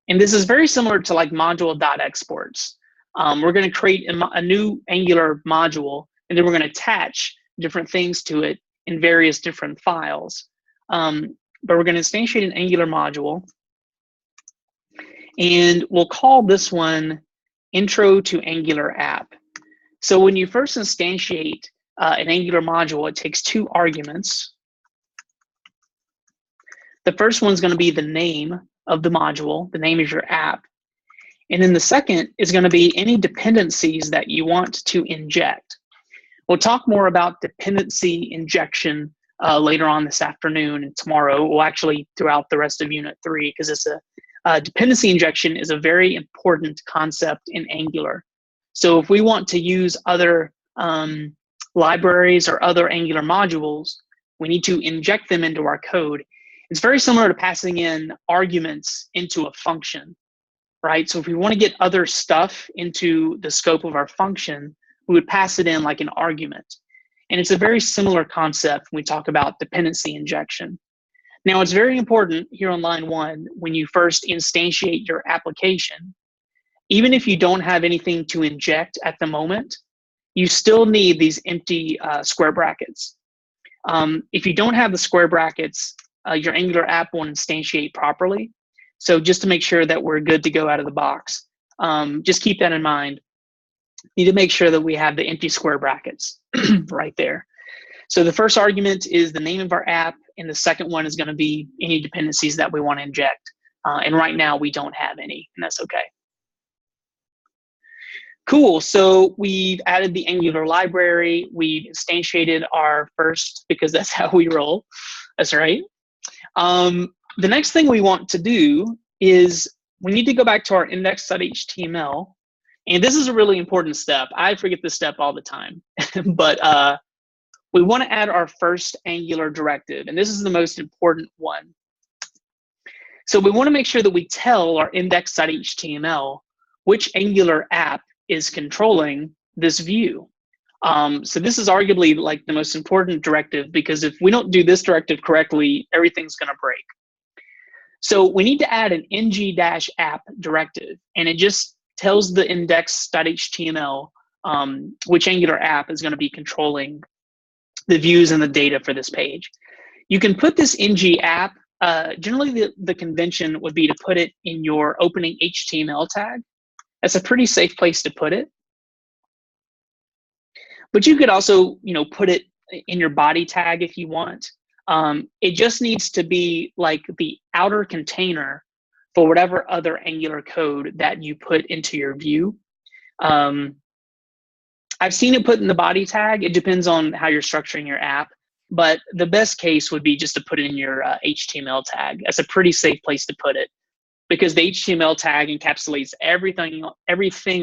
And this is very similar to like module.exports. We're going to create a new Angular module, and then we're going to attach different things to it in various different files. But we're going to instantiate an Angular module, and we'll call this one Intro to Angular App. So when you first instantiate an Angular module, it takes 2 arguments. The first one's going to be the name of the module. The name is your app. And then the second is going to be any dependencies that you want to inject. We'll talk more about dependency injection later on this afternoon and tomorrow. Well, actually throughout the rest of Unit 3, because it's dependency injection is a very important concept in Angular. So if we want to use other libraries or other Angular modules, we need to inject them into our code. It's very similar to passing in arguments into a function, right? So if we want to get other stuff into the scope of our function, we would pass it in like an argument. And it's a very similar concept when we talk about dependency injection. Now, it's very important here on line 1, when you first instantiate your application, even if you don't have anything to inject at the moment, you still need these empty square brackets. If you don't have the square brackets, your Angular app won't instantiate properly. So just to make sure that we're good to go out of the box, just keep that in mind. You need to make sure that we have the empty square brackets right there. So the first argument is the name of our app, and the second one is going to be any dependencies that we want to inject. And right now we don't have any, and that's okay. Cool, so we've added the Angular library. We've instantiated our first, because that's how we roll. That's right. The next thing we want to do is we need to go back to our index.html. And this is a really important step. I forget this step all the time. But we want to add our first Angular directive. And this is the most important one. So we want to make sure that we tell our index.html which Angular app is controlling this view. So this is arguably like the most important directive, because if we don't do this directive correctly, everything's going to break. So we need to add an ng-app directive, and it just tells the index.html which Angular app is going to be controlling the views and the data for this page. You can put this ng-app, generally the convention would be to put it in your opening HTML tag. That's a pretty safe place to put it. But you could also, put it in your body tag if you want. It just needs to be like the outer container for whatever other Angular code that you put into your view. I've seen it put in the body tag. It depends on how you're structuring your app. But the best case would be just to put it in your HTML tag. That's a pretty safe place to put it, because the HTML tag encapsulates everything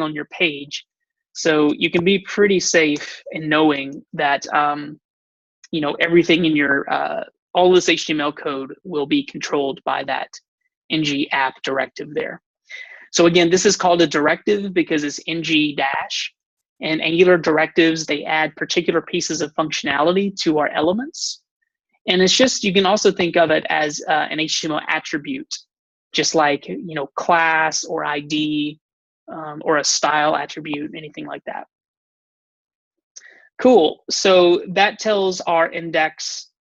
on your page. So you can be pretty safe in knowing that everything in your all this HTML code will be controlled by that ng-app directive there. So again, this is called a directive because it's ng-. And Angular directives, they add particular pieces of functionality to our elements. And it's just, you can also think of it as an HTML attribute, just like, class or ID or a style attribute, anything like that. Cool, so that tells our index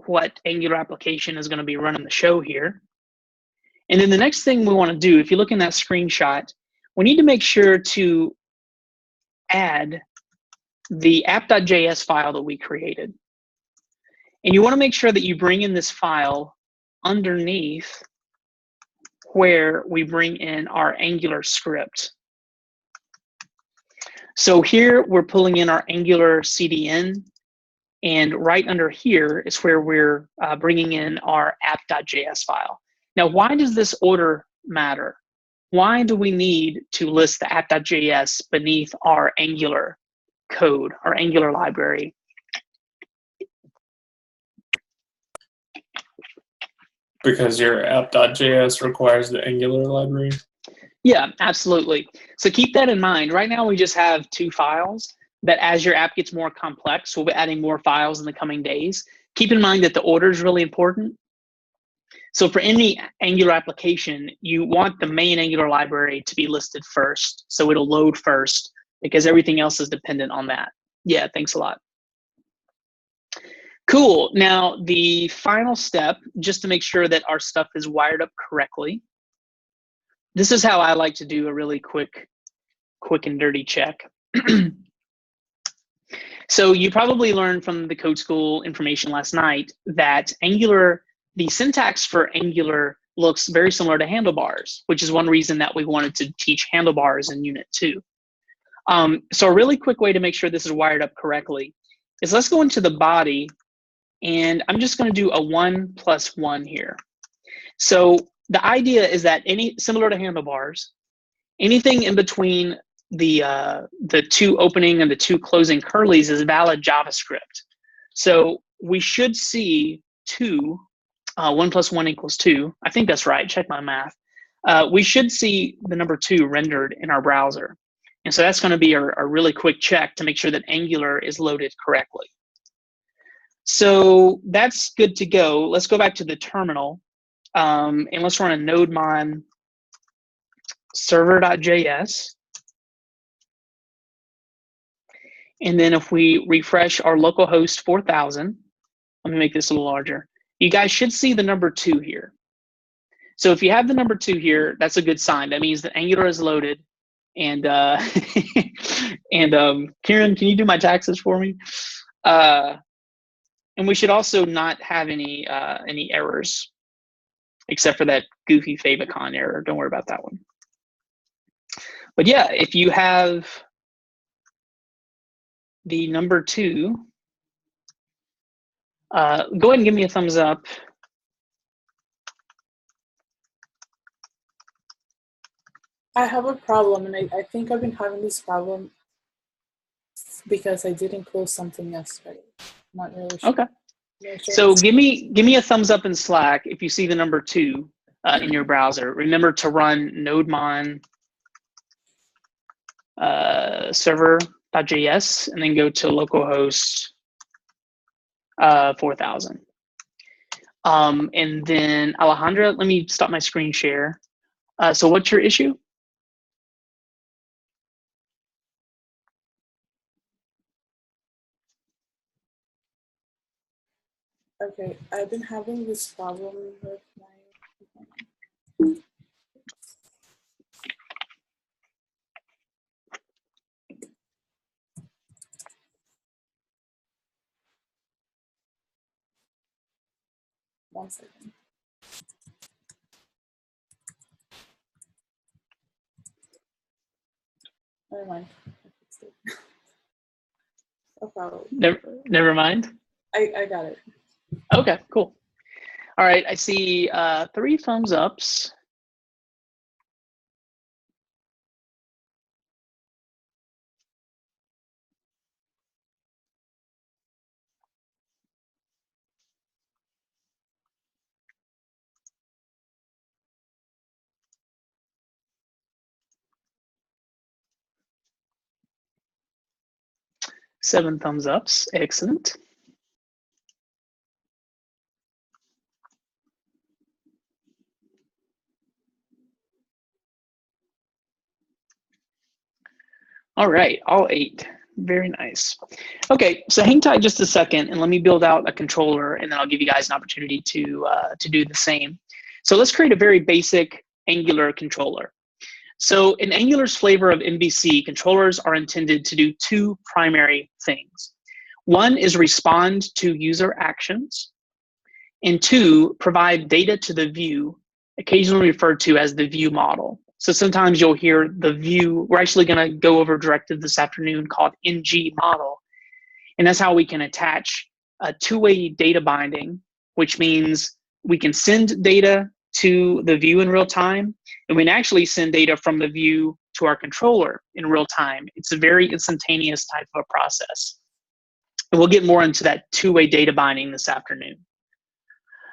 what Angular application is going to be running the show here. And then the next thing we want to do, if you look in that screenshot, we need to make sure to add the app.js file that we created. And you want to make sure that you bring in this file underneath where we bring in our Angular script. So here we're pulling in our Angular CDN, and right under here is where we're bringing in our app.js file. Now, why does this order matter? Why do we need to list the app.js beneath our Angular code, our Angular library? because your app.js requires the Angular library? Yeah, absolutely. So keep that in mind. Right now, we just have 2 files, but as your app gets more complex, we'll be adding more files in the coming days. Keep in mind that the order is really important. So for any Angular application, you want the main Angular library to be listed first. So it'll load first because everything else is dependent on that. Yeah, thanks a lot. Cool. Now, the final step, just to make sure that our stuff is wired up correctly. This is how I like to do a really quick and dirty check. So you probably learned from the code school information last night that Angular, the syntax for Angular looks very similar to handlebars, which is one reason that we wanted to teach handlebars in Unit 2. So a really quick way to make sure this is wired up correctly is let's go into the body, and I'm just going to do a 1 + 1 here. So the idea is that similar to handlebars, anything in between the 2 opening and the 2 closing curlies is valid JavaScript. So we should see 2, 1 + 1 = 2. I think that's right. Check my math. We should see the number 2 rendered in our browser. And so that's going to be a really quick check to make sure that Angular is loaded correctly. So that's good to go. Let's go back to the terminal, and let's run a nodemon server.js. And then if we refresh our localhost 4000, let me make this a little larger. You guys should see the number 2 here. So if you have the number 2 here, that's a good sign. That means that Angular is loaded. And Kieran, can you do my taxes for me? And we should also not have any errors, except for that goofy favicon error. Don't worry about that one. But yeah, if you have the number 2, go ahead and give me a thumbs up. I have a problem, and I think I've been having this problem because I didn't close something yesterday. Not really sure. Okay. So give me a thumbs up in Slack if you see the number 2 in your browser. Remember to run nodemon server.js and then go to localhost 4000. And then Alejandra, let me stop my screen share. So what's your issue? Okay, I've been having this problem with my. One second. Never mind. No problem. Never mind. I got it. Okay, cool. All right, I see 3 thumbs ups. Seven thumbs ups. Excellent. All right, all 8. Very nice. Okay, so hang tight just a second and let me build out a controller, and then I'll give you guys an opportunity to do the same. So let's create a very basic Angular controller. So in Angular's flavor of MVC, controllers are intended to do 2 primary things. One is respond to user actions, and 2, provide data to the view, occasionally referred to as the view model. So sometimes you'll hear the view. We're actually going to go over a directive this afternoon called ng model. And that's how we can attach a 2-way data binding, which means we can send data to the view in real time, and we can actually send data from the view to our controller in real time. It's a very instantaneous type of a process. And we'll get more into that 2-way data binding this afternoon.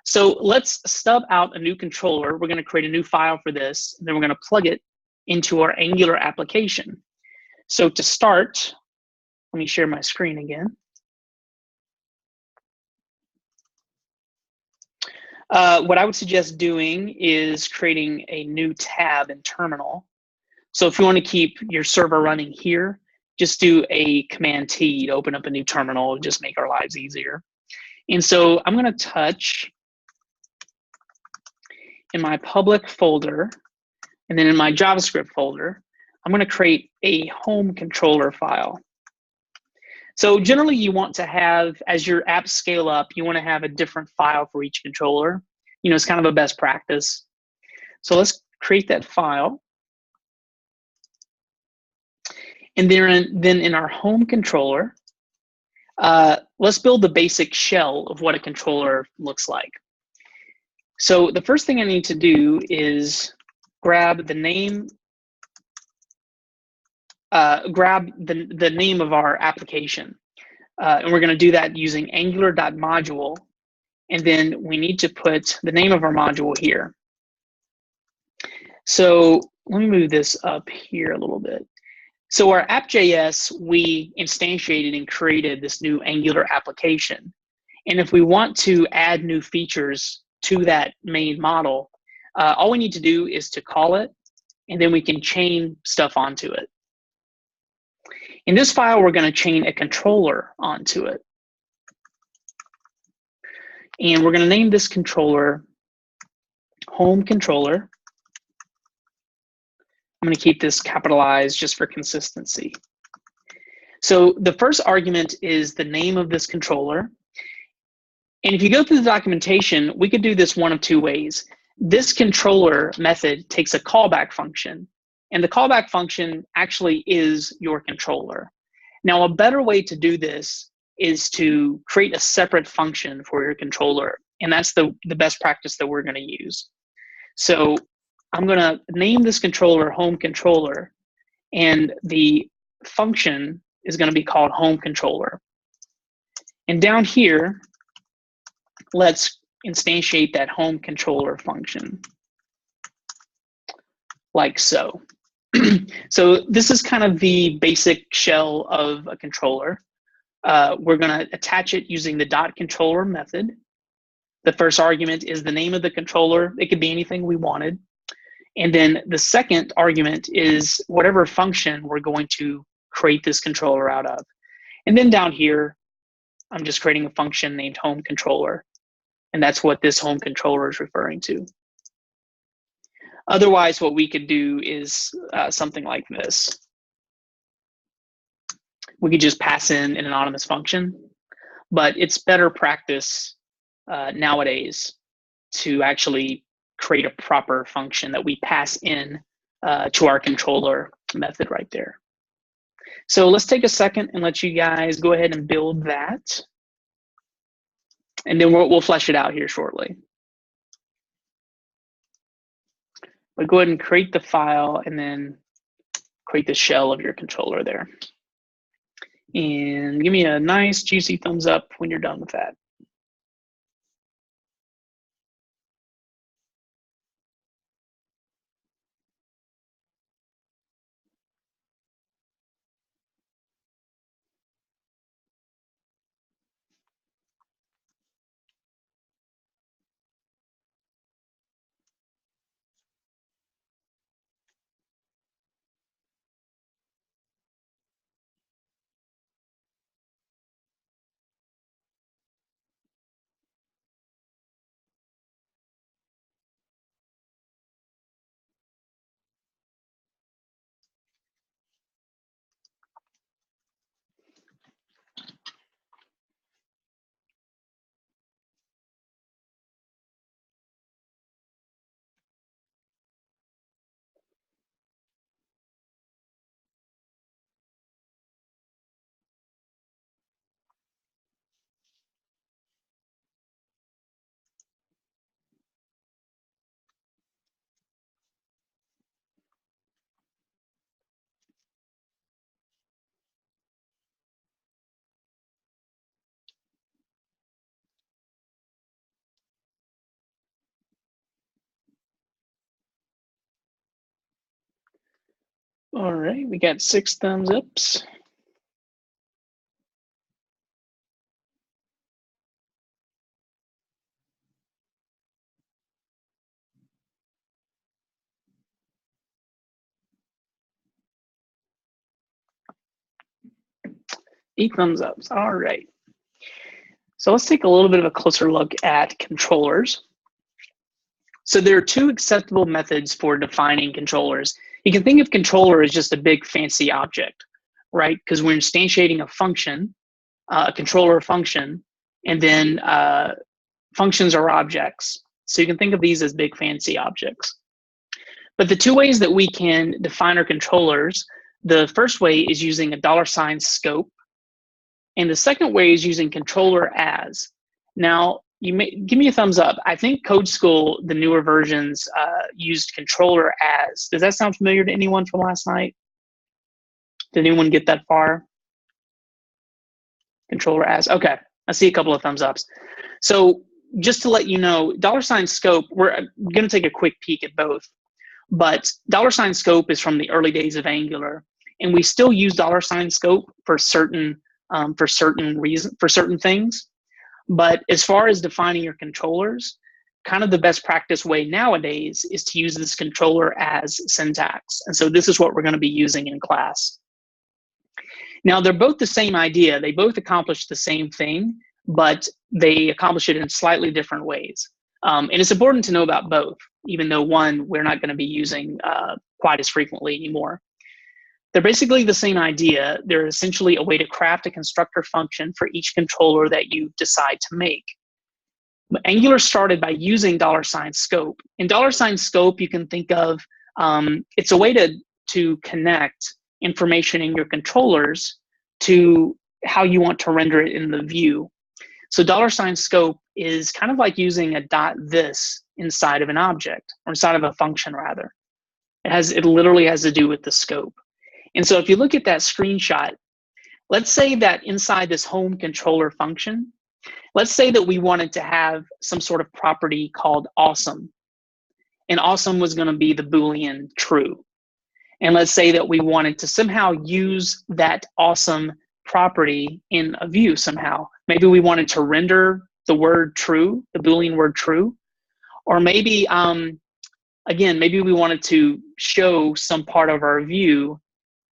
So let's stub out a new controller. We're going to create a new file for this, and then we're going to plug it into our Angular application. So to start, let me share my screen again. What I would suggest doing is creating a new tab in Terminal. So if you want to keep your server running here, just do a Command T to open up a new terminal, just make our lives easier. And so I'm going to touch in my public folder, and then in my JavaScript folder, I'm going to create a home controller file. So generally you want to have, as your apps scale up, you want to have a different file for each controller. You know, it's kind of a best practice. So let's create that file. And then in our home controller, let's build the basic shell of what a controller looks like. So the first thing I need to do is grab the name, the name of our application. And we're going to do that using angular.module. And then we need to put the name of our module here. So let me move this up here a little bit. So our app.js, we instantiated and created this new Angular application. And if we want to add new features to that main model, all we need to do is to call it, and then we can chain stuff onto it. In this file, we're going to chain a controller onto it. And we're going to name this controller home controller. I'm going to keep this capitalized just for consistency. So the first argument is the name of this controller. And if you go through the documentation, we could do this one of two ways. This controller method takes a callback function, and the callback function actually is your controller. Now, a better way to do this is to create a separate function for your controller, and that's the best practice that we're going to use. So I'm going to name this controller home controller, and the function is going to be called home controller. And down here, let's instantiate that home controller function like so. So this is kind of the basic shell of a controller. We're going to attach it using the .controller method. The first argument is the name of the controller. It could be anything we wanted. And then the second argument is whatever function we're going to create this controller out of. And then down here, I'm just creating a function named home controller. And that's what this home controller is referring to. Otherwise, what we could do is something like this. We could just pass in an anonymous function, but it's better practice nowadays to actually create a proper function that we pass in to our controller method right there. So let's take a second and let you guys go ahead and build that. And then we'll flesh it out here shortly. But go ahead and create the file and then create the shell of your controller there. And give me a nice juicy thumbs up when you're done with that. All right, we got 6 thumbs ups. Eight thumbs ups. All right. So let's take a little bit of a closer look at controllers. So there are 2 acceptable methods for defining controllers. You can think of controller as just a big fancy object, right? Because we're instantiating a function, a controller function, and then functions are objects. So you can think of these as big fancy objects. But the 2 ways that we can define our controllers, the first way is using a $sign scope, and the second way is using controller as. Now, you may give me a thumbs up. I think Code School, the newer versions, used controller as. Does that sound familiar to anyone from last night? Did anyone get that far? Controller as. Okay, I see a couple of thumbs ups. So just to let you know, $sign scope, we're going to take a quick peek at both. But $sign scope is from the early days of Angular, and we still use $sign scope for certain things. But as far as defining your controllers, kind of the best practice way nowadays is to use this controller as syntax. And so this is what we're going to be using in class. Now, they're both the same idea. They both accomplish the same thing, but they accomplish it in slightly different ways. And it's important to know about both, even though one we're not going to be using quite as frequently anymore. They're basically the same idea. They're essentially a way to craft a constructor function for each controller that you decide to make. Angular started by using $sign scope. In $sign scope, you can think of, it's a way to connect information in your controllers to how you want to render it in the view. So $sign scope is kind of like using a .this inside of an object, or inside of a function rather. It literally has to do with the scope. And so if you look at that screenshot, let's say that inside this home controller function, let's say that we wanted to have some sort of property called awesome. And awesome was going to be the Boolean true. And let's say that we wanted to somehow use that awesome property in a view somehow. Maybe we wanted to render the word true, the Boolean word true. Or maybe, again, maybe we wanted to show some part of our view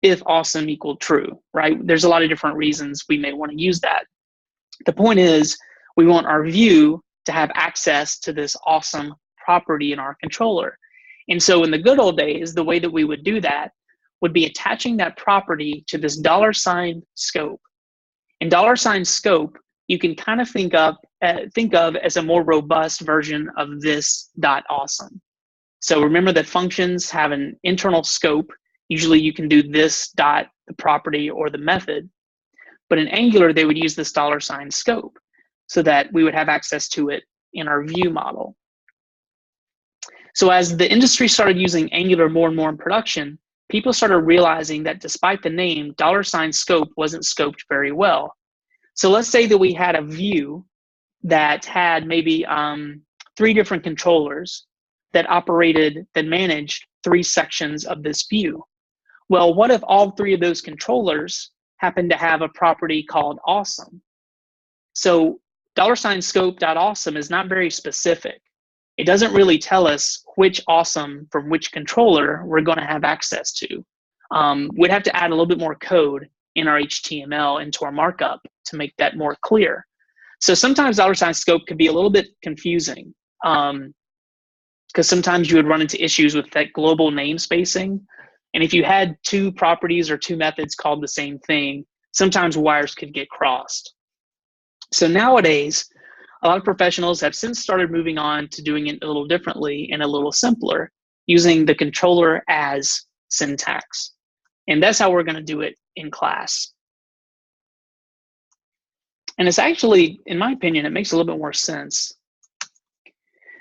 if awesome equaled true, right? There's a lot of different reasons we may want to use that. The point is, we want our view to have access to this awesome property in our controller. And so in the good old days, the way that we would do that would be attaching that property to this $sign scope. And $sign scope, you can kind of think of as a more robust version of this .awesome. So remember that functions have an internal scope. Usually you can do this the property or the method. But in Angular, they would use this $sign scope so that we would have access to it in our view model. So as the industry started using Angular more and more in production, people started realizing that despite the name, $sign scope wasn't scoped very well. So let's say that we had a view that had maybe 3 different controllers that managed 3 sections of this view. Well, what if all 3 of those controllers happen to have a property called awesome? So $sign scope.awesome is not very specific. It doesn't really tell us which awesome from which controller we're going to have access to. We'd have to add a little bit more code in our HTML into our markup to make that more clear. So sometimes $sign scope could be a little bit confusing because sometimes you would run into issues with that global namespacing. And if you had 2 properties or 2 methods called the same thing, sometimes wires could get crossed. So nowadays, a lot of professionals have since started moving on to doing it a little differently and a little simpler, using the controller as syntax. And that's how we're going to do it in class. And it's actually, in my opinion, it makes a little bit more sense.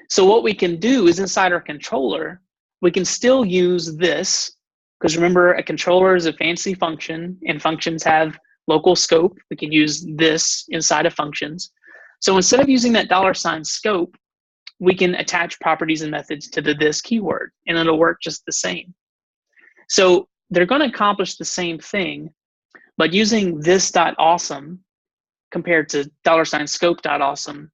So what we can do is inside our controller, we can still use this, because remember, a controller is a fancy function, and functions have local scope. We can use this inside of functions. So instead of using that $sign scope, we can attach properties and methods to the this keyword, and it'll work just the same. So they're going to accomplish the same thing, but using this.awesome compared to $scope.awesome,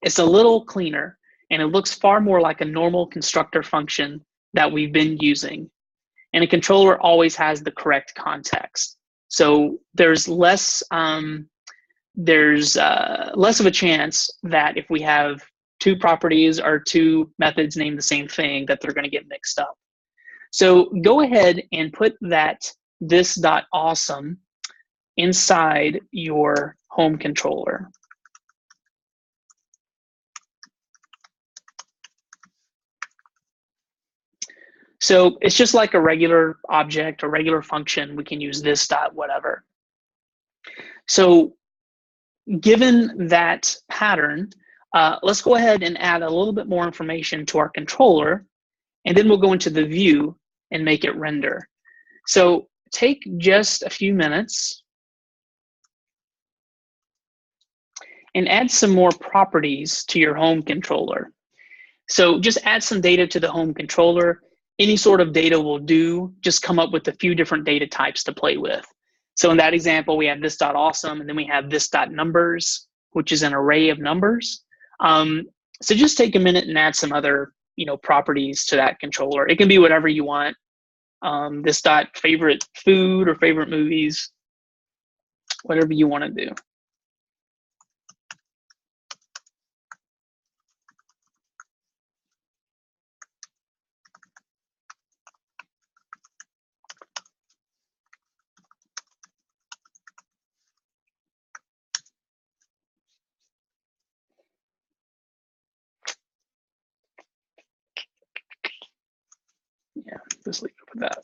it's a little cleaner, and it looks far more like a normal constructor function that we've been using. And a controller always has the correct context. So there's less of a chance that if we have two properties or two methods named the same thing, that they're going to get mixed up. So go ahead and put that this.awesome inside your home controller. So it's just like a regular object or regular function. We can use this dot whatever. So given that pattern, let's go ahead and add a little bit more information to our controller, and then we'll go into the view and make it render. So take just a few minutes and add some more properties to your home controller. So just add some data to the home controller. Any sort of data will do. Just come up with a few different data types to play with. So in that example, we have this.awesome, and then we have this.numbers, which is an array of numbers. So just take a minute and add some other, properties to that controller. It can be whatever you want. This.favorite food or favorite movies, whatever you want to do. Yeah, just leave it with that.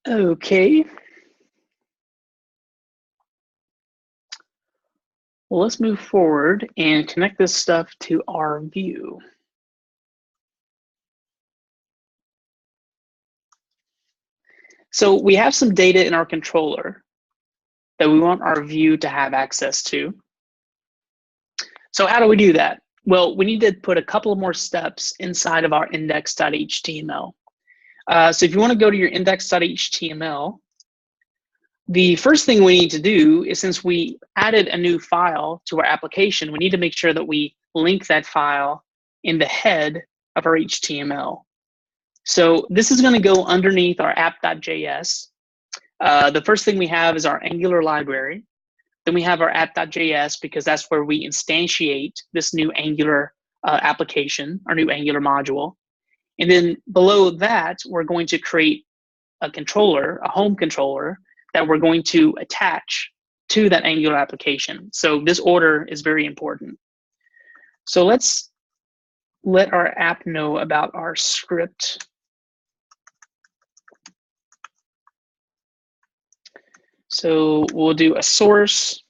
Okay. Well, let's move forward and connect this stuff to our view. So we have some data in our controller that we want our view to have access to. So how do we do that? Well, we need to put a couple of more steps inside of our index.html. So if you want to go to your index.html, the first thing we need to do is, since we added a new file to our application, we need to make sure that we link that file in the head of our HTML. So this is going to go underneath our app.js. The first thing we have is our Angular library. Then we have our app.js, because that's where we instantiate this new Angular application, our new Angular module. And then below that, we're going to create a controller, a home controller, that we're going to attach to that Angular application. So this order is very important. So let's let our app know about our script. So we'll do a source,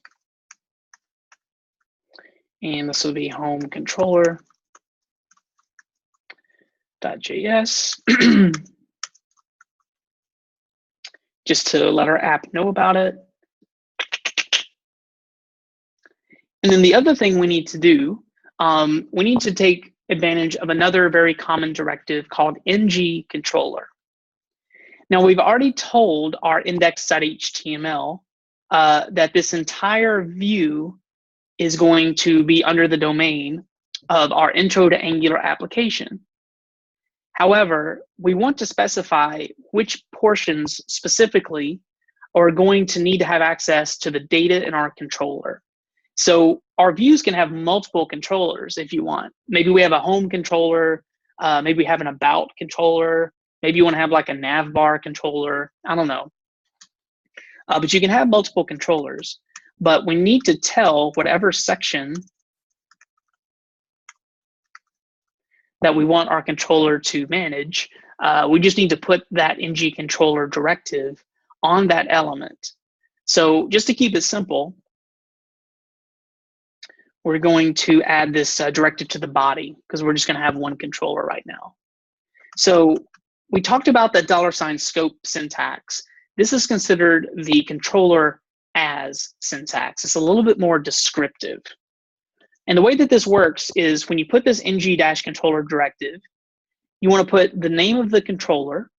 and this will be home controller.js. Just to let our app know about it. And then the other thing we need to do, we need to take advantage of another very common directive called ng controller. Now, we've already told our index.html that this entire view is going to be under the domain of our intro to Angular application. However, we want to specify which portions specifically are going to need to have access to the data in our controller. So our views can have multiple controllers if you want. Maybe we have a home controller, maybe we have an about controller, maybe you want to have like a nav bar controller, I don't know. But you can have multiple controllers, but we need to tell whatever section that we want our controller to manage. We just need to put that ng controller directive on that element. So just to keep it simple, we're going to add this directive to the body because we're just going to have one controller right now. So we talked about that $scope syntax. This is considered the controller as syntax. It's a little bit more descriptive. And the way that this works is when you put this ng-controller directive, you want to put the name of the controller.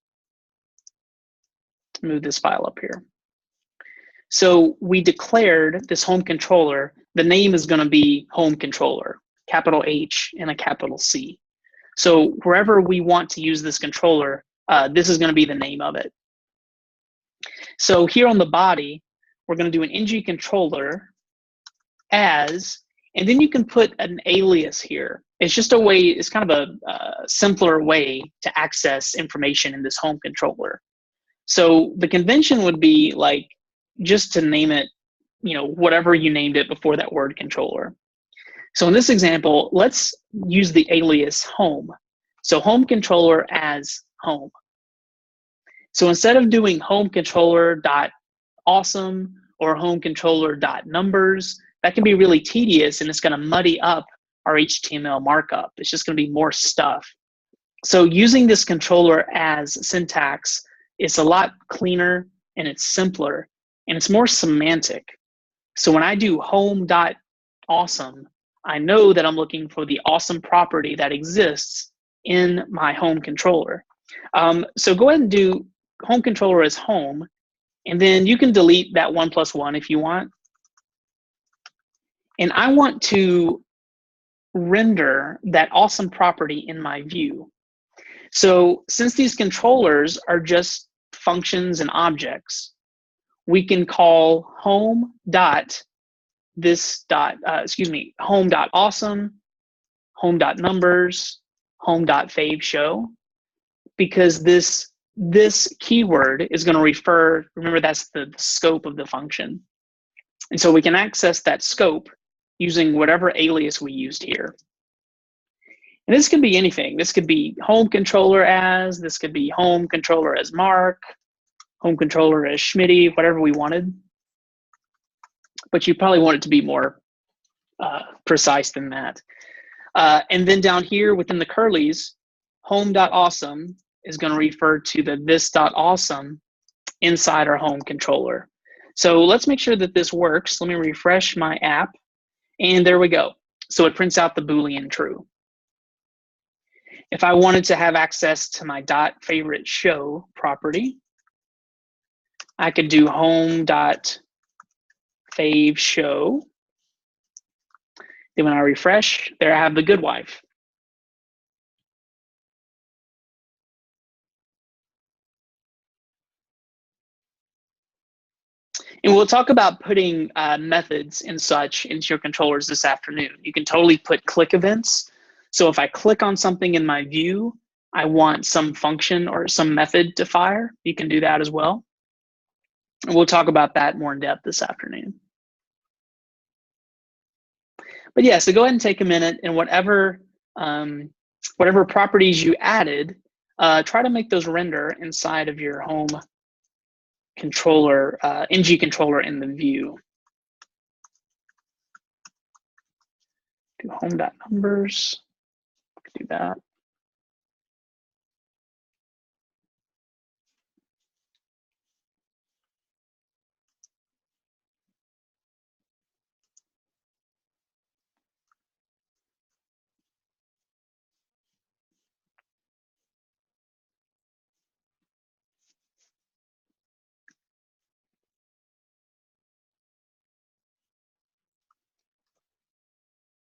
Move this file up here. So we declared this home controller. The name is going to be home controller, capital H and a capital C. So wherever we want to use this controller, this is going to be the name of it. So here on the body, we're going to do an ng controller as, and then you can put an alias here. It's just a way, it's kind of a simpler way to access information in this home controller. So the convention would be like, just to name it, you know, whatever you named it before that word controller. So in this example, let's use the alias home. So home controller as home. So instead of doing home controller.awesome or home controller.numbers, that can be really tedious and it's going to muddy up our HTML markup. It's just going to be more stuff. So using this controller as syntax is a lot cleaner and it's simpler and it's more semantic. So when I do home.awesome, I know that I'm looking for the awesome property that exists in my home controller. So go ahead and do home controller as home, and then you can delete that 1+1 if you want. And I want to render that awesome property in my view. So since these controllers are just functions and objects, we can call home.awesome, home.numbers, home.faveshow, because this keyword is going to refer, remember that's the scope of the function. And so we can access that scope using whatever alias we used here. And this could be anything. This could be home controller as, this could be home controller as Mark, home controller as Schmitty, whatever we wanted. But you probably want it to be more precise than that. And then down here within the curlies, home.awesome is going to refer to the this.awesome inside our home controller. So let's make sure that this works. Let me refresh my app. And there we go. So it prints out the Boolean true. If I wanted to have access to my .favoriteShow property, I could do home.faveshow. Then when I refresh, there I have the good wife. And we'll talk about putting methods and such into your controllers this afternoon. You can totally put click events. So if I click on something in my view, I want some function or some method to fire. You can do that as well. And we'll talk about that more in depth this afternoon. But yeah, so go ahead and take a minute and whatever properties you added, try to make those render inside of your home controller, ng controller in the view. Do home.numbers, do that.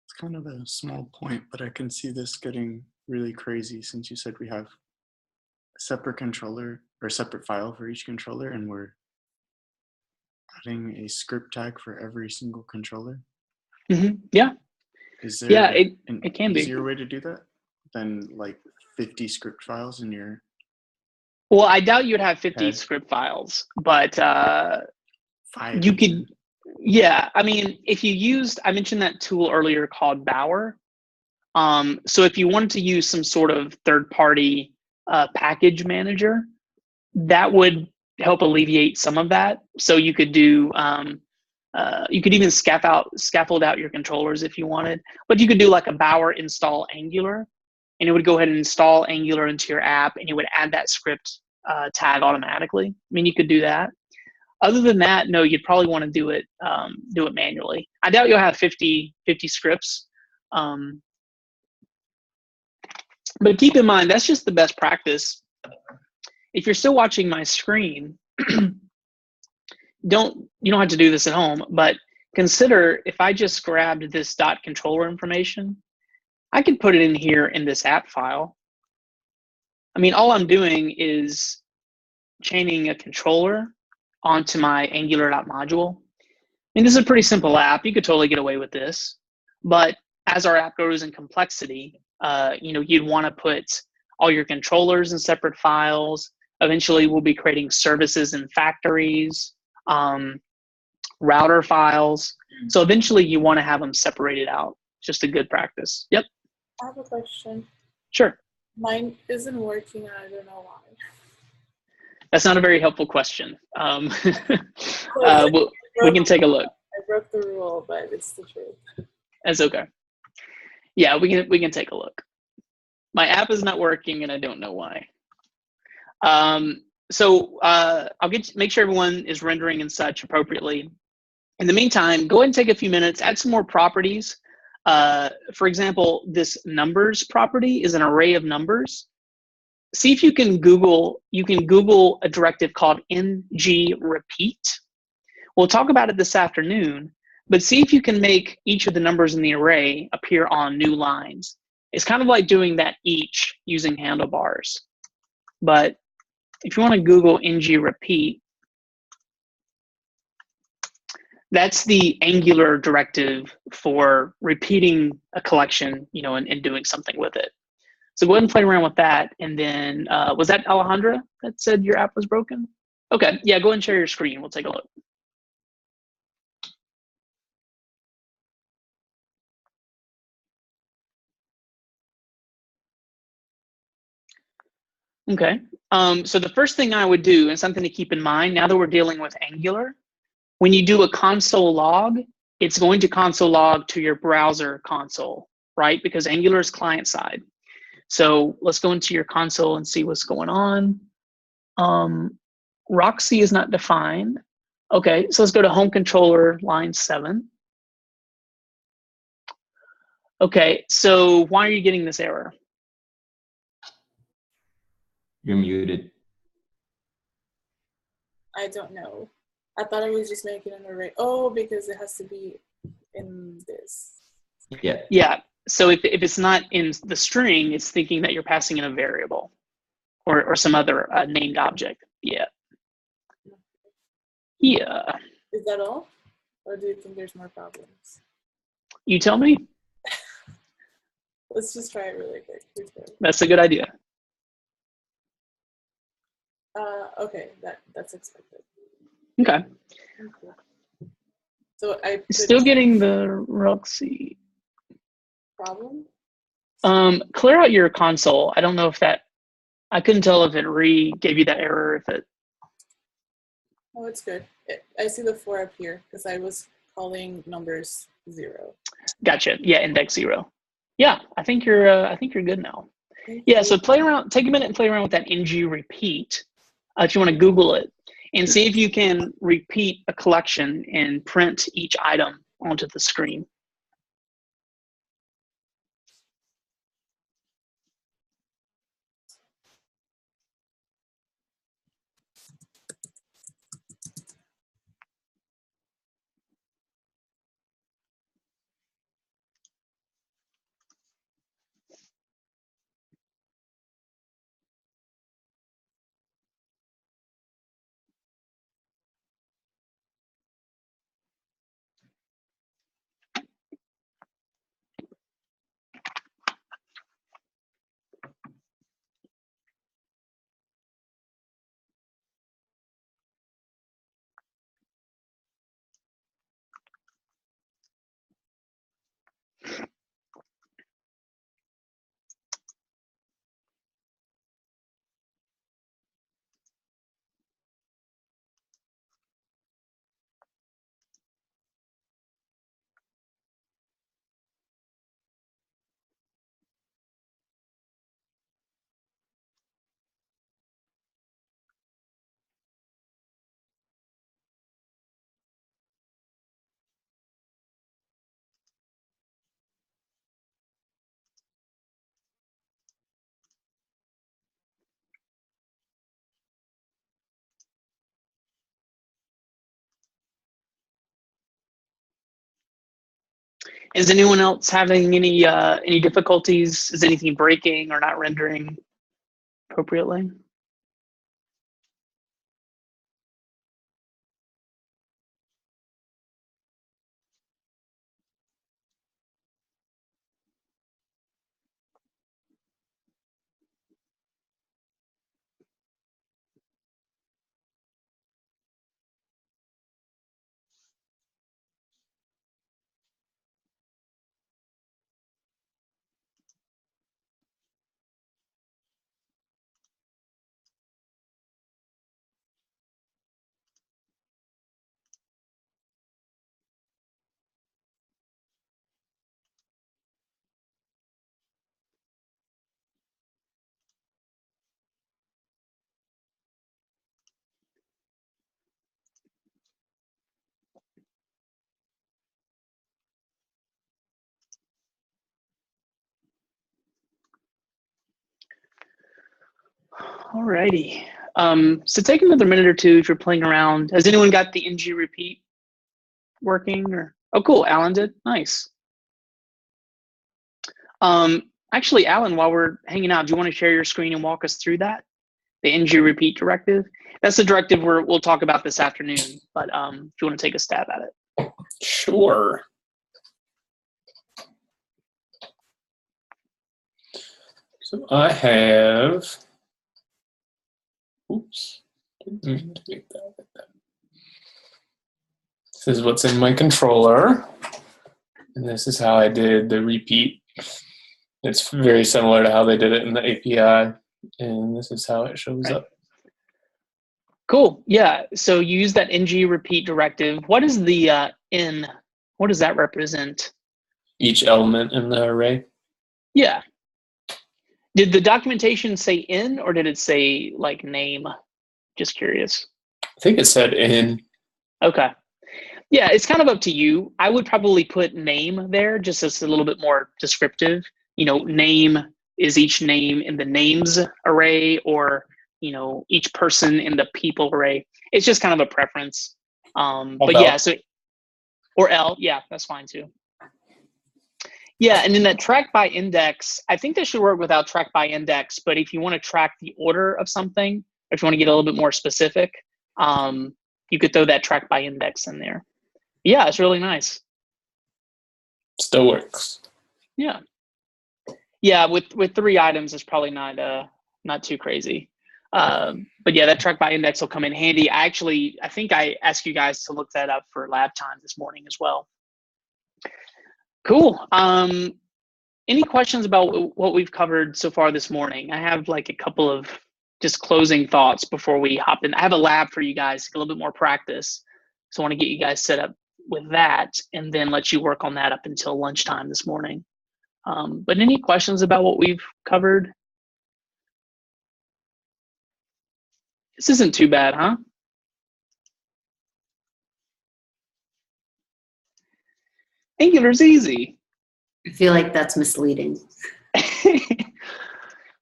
It's kind of a small point, but I can see this getting really crazy since you said we have a separate controller or a separate file for each controller, and we're adding a script tag for every single controller. Yeah. Is there Yeah, an it can be. easier way to do that than like 50 script files in your Well, I doubt you'd have 50 head? script files, but 5 you even. could, yeah. I mean, if you used, I mentioned that tool earlier called Bower. So if you wanted to use some sort of third-party package manager, that would help alleviate some of that. So you could do, you could even scaffold out your controllers if you wanted, but you could do like a Bower install Angular, and it would go ahead and install Angular into your app, and it would add that script tag automatically. I mean, you could do that. Other than that, no, you'd probably want to do it manually. I doubt you'll have 50 scripts. But keep in mind, that's just the best practice. If you're still watching my screen, you don't have to do this at home, but consider if I just grabbed this .controller information, I could put it in here in this app file. I mean, all I'm doing is chaining a controller onto my angular.module. I mean, this is a pretty simple app. You could totally get away with this. But as our app grows in complexity, you'd want to put all your controllers in separate files. Eventually, we'll be creating services and factories, router files. So eventually, you want to have them separated out. Just a good practice. Yep. I have a question. Sure. Mine isn't working, and I don't know why. That's not a very helpful question. We can take a look. I broke the rule, but it's the truth. That's okay. Yeah, we can take a look. My app is not working, and I don't know why. So I'll make sure everyone is rendering and such appropriately. In the meantime, go ahead and take a few minutes, add some more properties. For example, this numbers property is an array of numbers. See if you can Google a directive called ng-repeat. We'll talk about it this afternoon, but see if you can make each of the numbers in the array appear on new lines. It's kind of like doing that each using handlebars. But if you want to Google ng-repeat, that's the Angular directive for repeating a collection, and doing something with it. So go ahead and play around with that. And then, was that Alejandra that said your app was broken? Okay, yeah, go ahead and share your screen. We'll take a look. Okay, so the first thing I would do, and something to keep in mind, now that we're dealing with Angular, when you do a console log, it's going to console log to your browser console, right? Because Angular is client side. So let's go into your console and see what's going on. Roxy is not defined. Okay, so let's go to home controller line 7. Okay, so why are you getting this error? You're muted. I don't know. I thought I was just making an array. Oh, because it has to be in this. Yeah. Yeah, so if it's not in the string, it's thinking that you're passing in a variable or some other named object. Yeah. Yeah. Is that all? Or do you think there's more problems? You tell me. Let's just try it really quick. That's a good idea. Okay, that's expected. Okay. So I still getting the Roxy problem. Clear out your console. I don't know if that. I couldn't tell if it gave you that error. If it. Oh, it's good. I see the 4 up here because I was calling numbers 0. Gotcha. Yeah, index 0. Yeah, I think you're good now. Yeah, so play around. Take a minute and play around with that ng-repeat. If you want to Google it and see if you can repeat a collection and print each item onto the screen. Is anyone else having any difficulties? Is anything breaking or not rendering appropriately? Alrighty. So take another minute or two if you're playing around. Has anyone got the ng repeat working? Or oh, cool. Alan did. Nice. Actually, Alan, while we're hanging out, do you want to share your screen and walk us through that? The ng repeat directive. That's the directive we'll talk about this afternoon. But do you want to take a stab at it? Sure. So I have. Oops. Didn't mean to make that like that. This is what's in my controller. And this is how I did the repeat. It's very similar to how they did it in the API. And this is how it shows up. Cool. Yeah. So you use that ng repeat directive. What is the in? What does that represent? Each element in the array. Yeah. Did the documentation say in, or did it say like name? Just curious. I think it said in. Okay. Yeah, it's kind of up to you. I would probably put name there just as a little bit more descriptive. You know, name is each name in the names array, or, you know, each person in the people array. It's just kind of a preference. But yeah, so, or L, yeah, that's fine too. Yeah, and then that track by index, I think that should work without track by index, but if you want to track the order of something, or if you want to get a little bit more specific, you could throw that track by index in there. Yeah, it's really nice. Still works. Yeah. Yeah, with 3 items, it's probably not too crazy. But yeah, that track by index will come in handy. I think I asked you guys to look that up for lab time this morning as well. Cool. Any questions about what we've covered so far this morning? I have like a couple of just closing thoughts before we hop in. I have a lab for you guys, a little bit more practice. So I want to get you guys set up with that and then let you work on that up until lunchtime this morning. But any questions about what we've covered? This isn't too bad, huh? Angular's easy. I feel like that's misleading.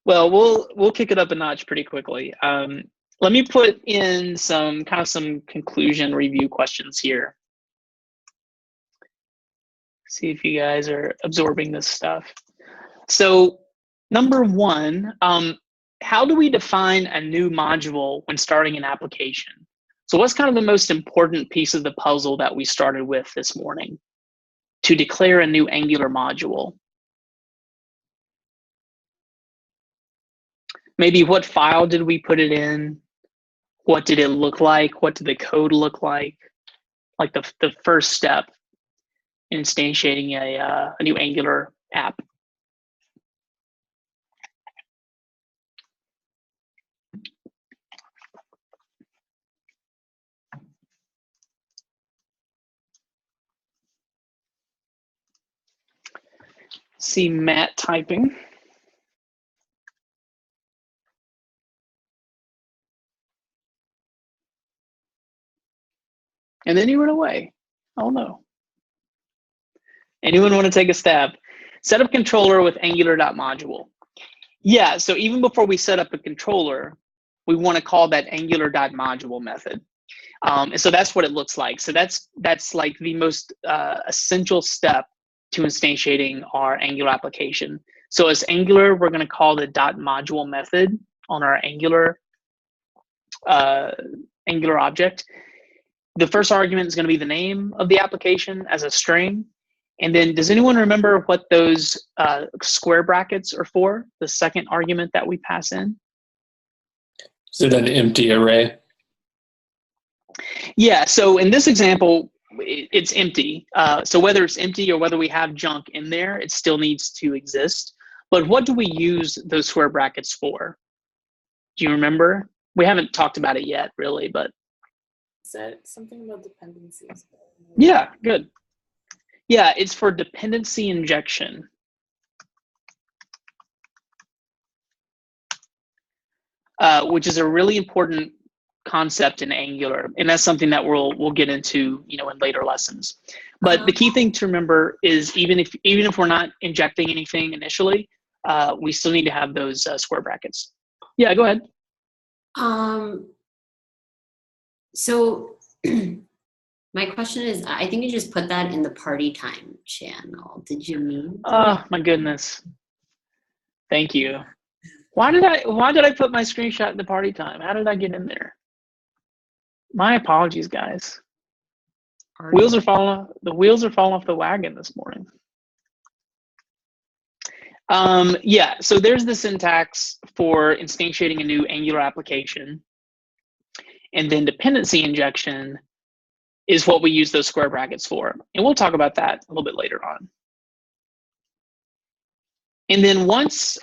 Well, we'll kick it up a notch pretty quickly. Let me put in some conclusion review questions here. See if you guys are absorbing this stuff. So, number 1, how do we define a new module when starting an application? So what's kind of the most important piece of the puzzle that we started with this morning to declare a new Angular module? Maybe what file did we put it in? What did it look like? What did the code look like? Like the first step in instantiating a new Angular app. See Matt typing. And then he went away. Oh no. Anyone want to take a stab? Set up controller with angular.module. Yeah, so even before we set up a controller, we want to call that angular.module method. And so that's what it looks like. So that's like the most essential step to instantiating our Angular application. So as Angular, we're going to call the .module method on our Angular object. The first argument is going to be the name of the application as a string. And then does anyone remember what those square brackets are for? The second argument that we pass in? Is it an empty array? Yeah, so in this example, it's empty. So whether it's empty or whether we have junk in there, it still needs to exist. But what do we use those square brackets for? Do you remember? We haven't talked about it yet, really, but. Is that something about dependencies? Yeah, good. Yeah, it's for dependency injection. Which is a really important concept in Angular, and that's something that we'll get into, in later lessons. But the key thing to remember is even if we're not injecting anything initially, we still need to have those square brackets. Yeah, go ahead. So my question is, I think you just put that in the party time channel. Did you mean? Oh my goodness. Thank you. Why did I put my screenshot in the party time? How did I get in there? My apologies, guys. The wheels are falling off the wagon this morning. Yeah, so there's the syntax for instantiating a new Angular application. And then dependency injection is what we use those square brackets for. And we'll talk about that a little bit later on. And then once,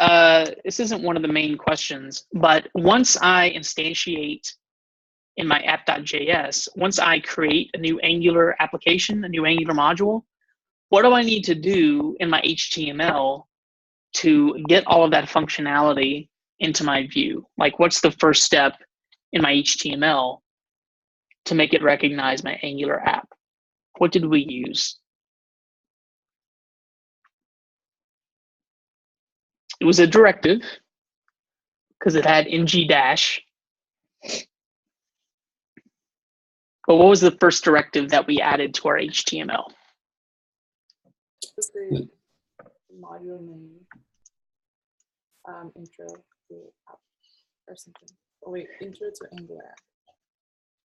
this isn't one of the main questions, but once I instantiate in my app.js, once I create a new Angular application, a new Angular module, what do I need to do in my HTML to get all of that functionality into my view? Like, what's the first step in my HTML to make it recognize my Angular app? What did we use? It was a directive because it had ng dash. But what was the first directive that we added to our HTML? What's the module name? Intro to app or something. Oh wait, intro to Angular app.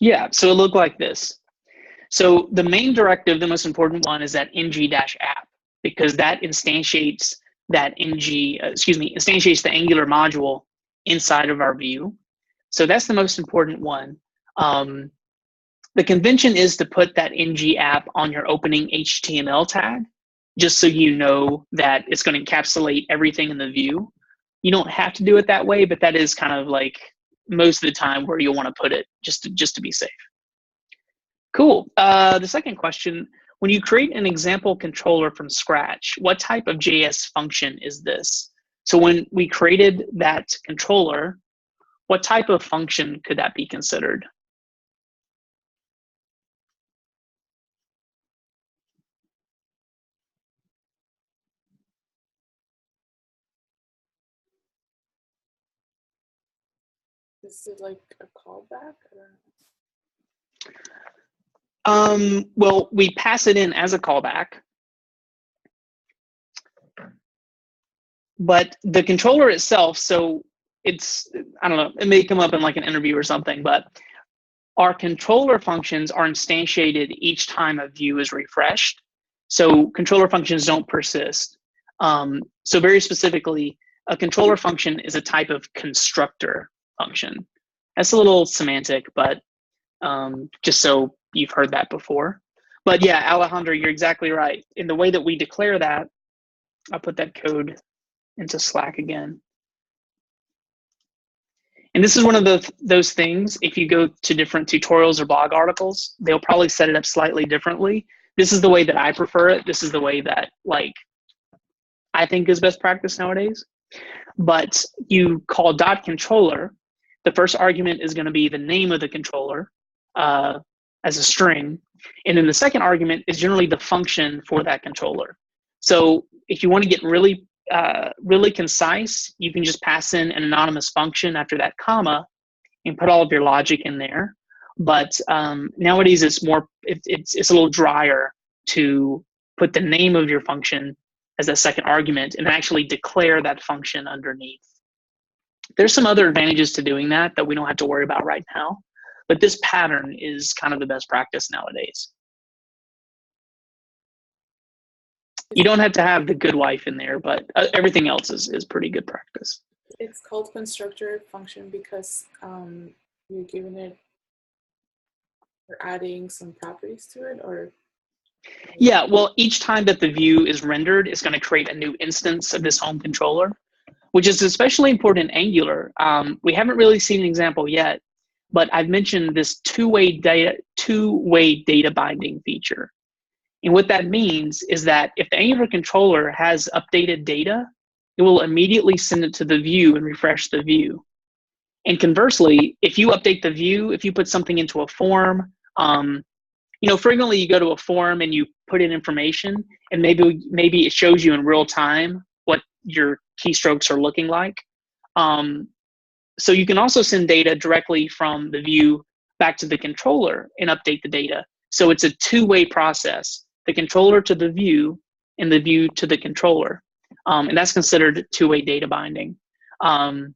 Yeah, so it looked like this. So the main directive, the most important one, is that ng-app, because that instantiates instantiates the Angular module inside of our view. So that's the most important one. The convention is to put that ng-app on your opening HTML tag, just so you know that it's going to encapsulate everything in the view. You don't have to do it that way, but that is kind of like most of the time where you'll want to put it just to be safe. Cool. The second question, when you create an example controller from scratch, what type of JS function is this? So when we created that controller, what type of function could that be considered? Is it like a callback? Or? Well, we pass it in as a callback. But the controller itself, so it's, I don't know, it may come up in like an interview or something, but our controller functions are instantiated each time a view is refreshed. So controller functions don't persist. So very specifically, a controller function is a type of constructor function. That's a little semantic, but just so you've heard that before. But yeah, Alejandro, you're exactly right. In the way that we declare that, I'll put that code into Slack again. And this is one of those things, if you go to different tutorials or blog articles, they'll probably set it up slightly differently. This is the way that I prefer it. This is the way that I think is best practice nowadays. But you call .controller, the first argument is going to be the name of the controller as a string. And then the second argument is generally the function for that controller. So if you want to get really concise, you can just pass in an anonymous function after that comma and put all of your logic in there. But nowadays it's a little drier to put the name of your function as a second argument and actually declare that function underneath. There's some other advantages to doing that we don't have to worry about right now, but this pattern is kind of the best practice nowadays. You don't have to have the good wife in there, but everything else is pretty good practice. It's called constructor function because you're giving it, you're adding some properties to it, or? Yeah, well, each time that the view is rendered, it's going to create a new instance of this home controller, which is especially important in Angular. We haven't really seen an example yet, but I've mentioned this two-way data binding feature. And what that means is that if the Angular controller has updated data, it will immediately send it to the view and refresh the view. And conversely, if you update the view, if you put something into a form, frequently you go to a form and you put in information, and maybe it shows you in real time what your keystrokes are looking like. So you can also send data directly from the view back to the controller and update the data. So it's a two-way process, the controller to the view and the view to the controller. And that's considered two-way data binding. And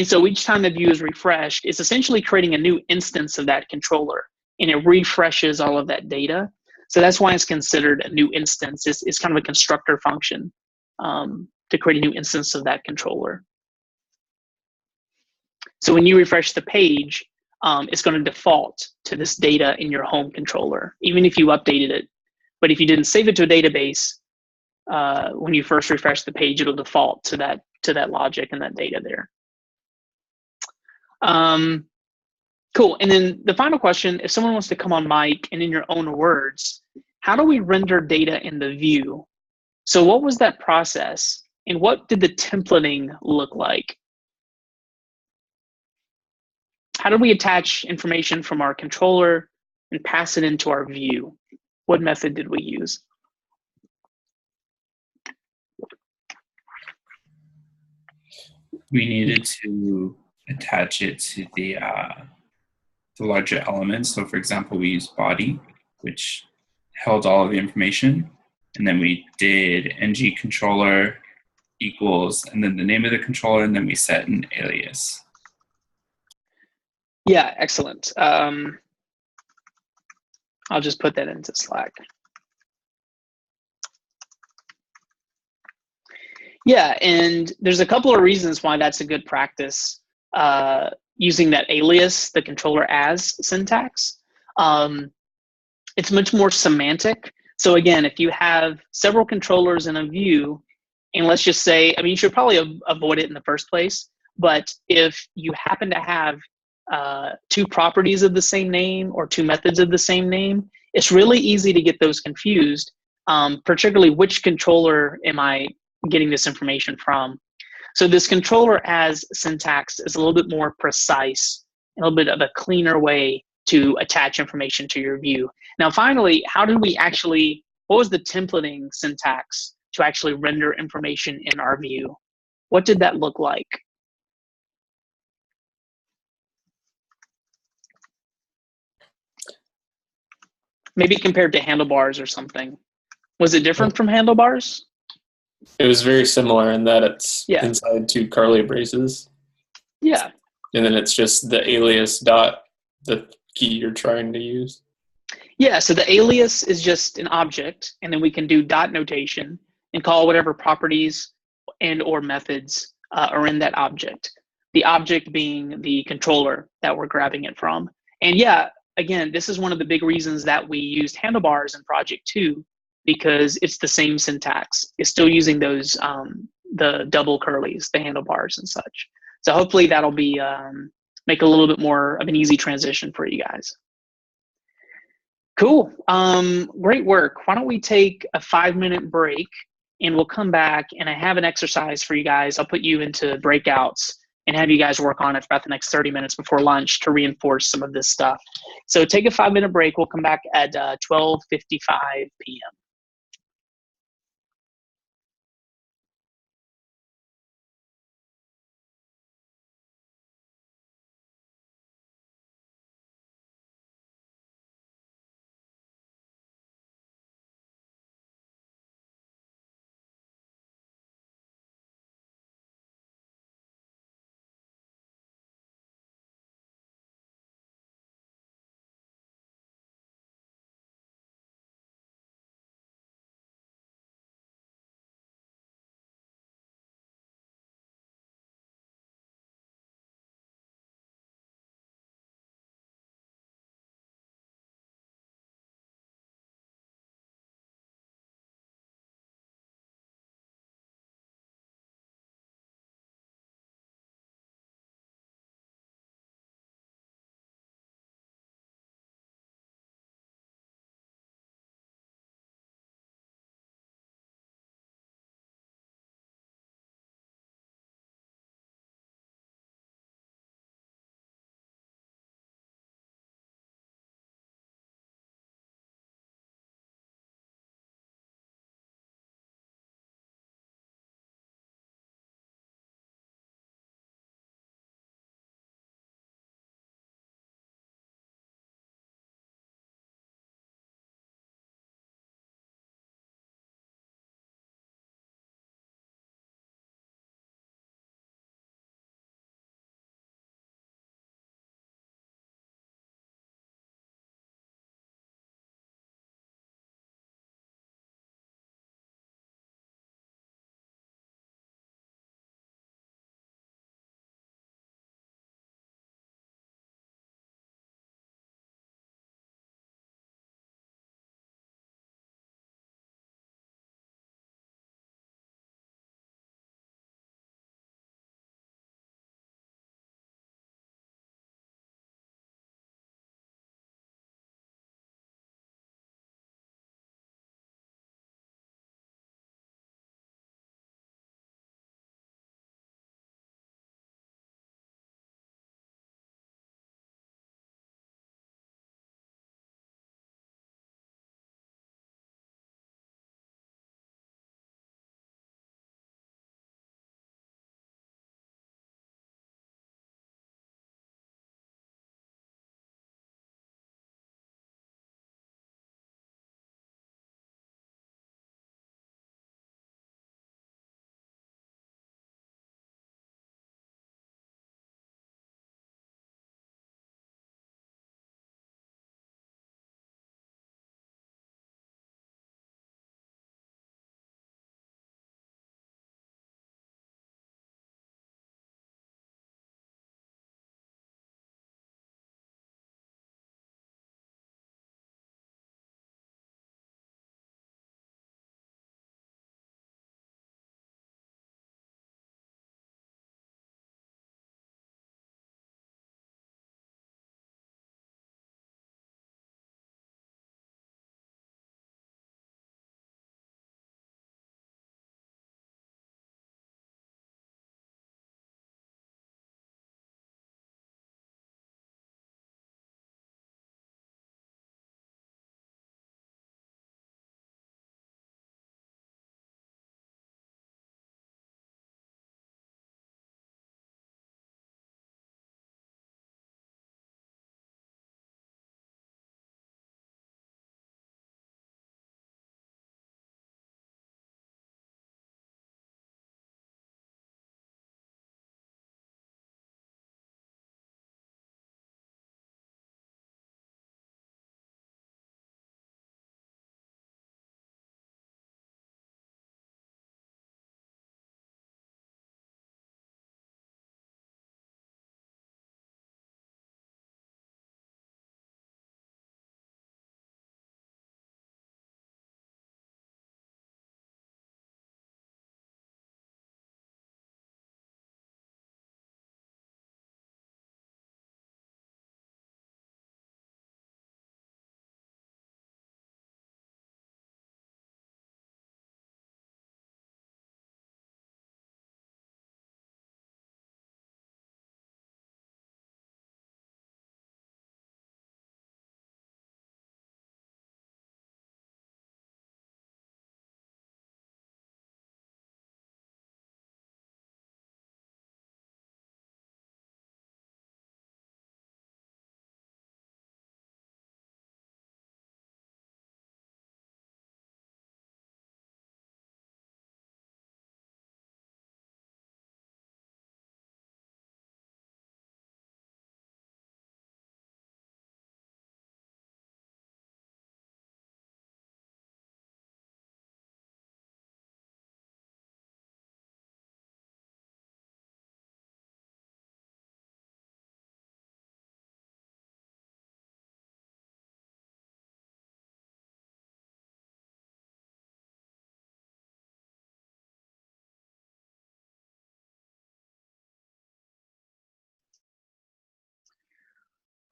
so each time the view is refreshed, it's essentially creating a new instance of that controller, and it refreshes all of that data. So that's why it's considered a new instance. It's kind of a constructor function to create a new instance of that controller. So when you refresh the page, it's going to default to this data in your home controller, even if you updated it. But if you didn't save it to a database, when you first refresh the page, it'll default to that logic and that data there. Cool. And then the final question, if someone wants to come on mic and in your own words, how do we render data in the view? So what was that process, and what did the templating look like? How did we attach information from our controller and pass it into our view? What method did we use? We needed to attach it to the larger elements. So for example, we used body, which held all of the information. And then we did ng controller equals, and then the name of the controller, and then we set an alias. Yeah, excellent. I'll just put that into Slack. Yeah, and there's a couple of reasons why that's a good practice, using that alias, the controller as syntax. It's much more semantic. So again, if you have several controllers in a view, and let's just say, I mean, you should probably avoid it in the first place, but if you happen to have two properties of the same name or two methods of the same name, it's really easy to get those confused, particularly which controller am I getting this information from. So this controller as syntax is a little bit more precise, a little bit of a cleaner way to attach information to your view. Now, finally, how did we actually, what was the templating syntax to actually render information in our view? What did that look like? Maybe compared to handlebars or something. Was it different from handlebars? It was very similar in that it's inside two curly braces. Yeah. And then it's just the alias dot the key you're trying to use. Yeah, so the alias is just an object, and then we can do dot notation and call whatever properties and or methods are in that object. The object being the controller that we're grabbing it from. And yeah, again, this is one of the big reasons that we used handlebars in Project 2, because it's the same syntax. It's still using those, the double curlies, the handlebars and such. So hopefully that'll be, make a little bit more of an easy transition for you guys. Cool, great work. Why don't we take a 5-minute break and we'll come back, and I have an exercise for you guys. I'll put you into breakouts and have you guys work on it for about the next 30 minutes before lunch to reinforce some of this stuff. So take a 5-minute break. We'll come back at 12:55 p.m.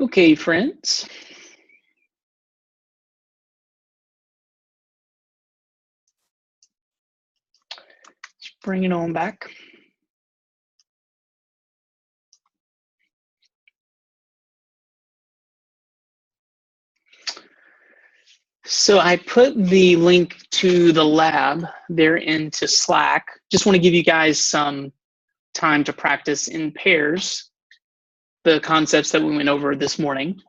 Okay, friends. Let's bring it on back. So I put the link to the lab there into Slack. Just want to give you guys some time to practice in pairs the concepts that we went over this morning.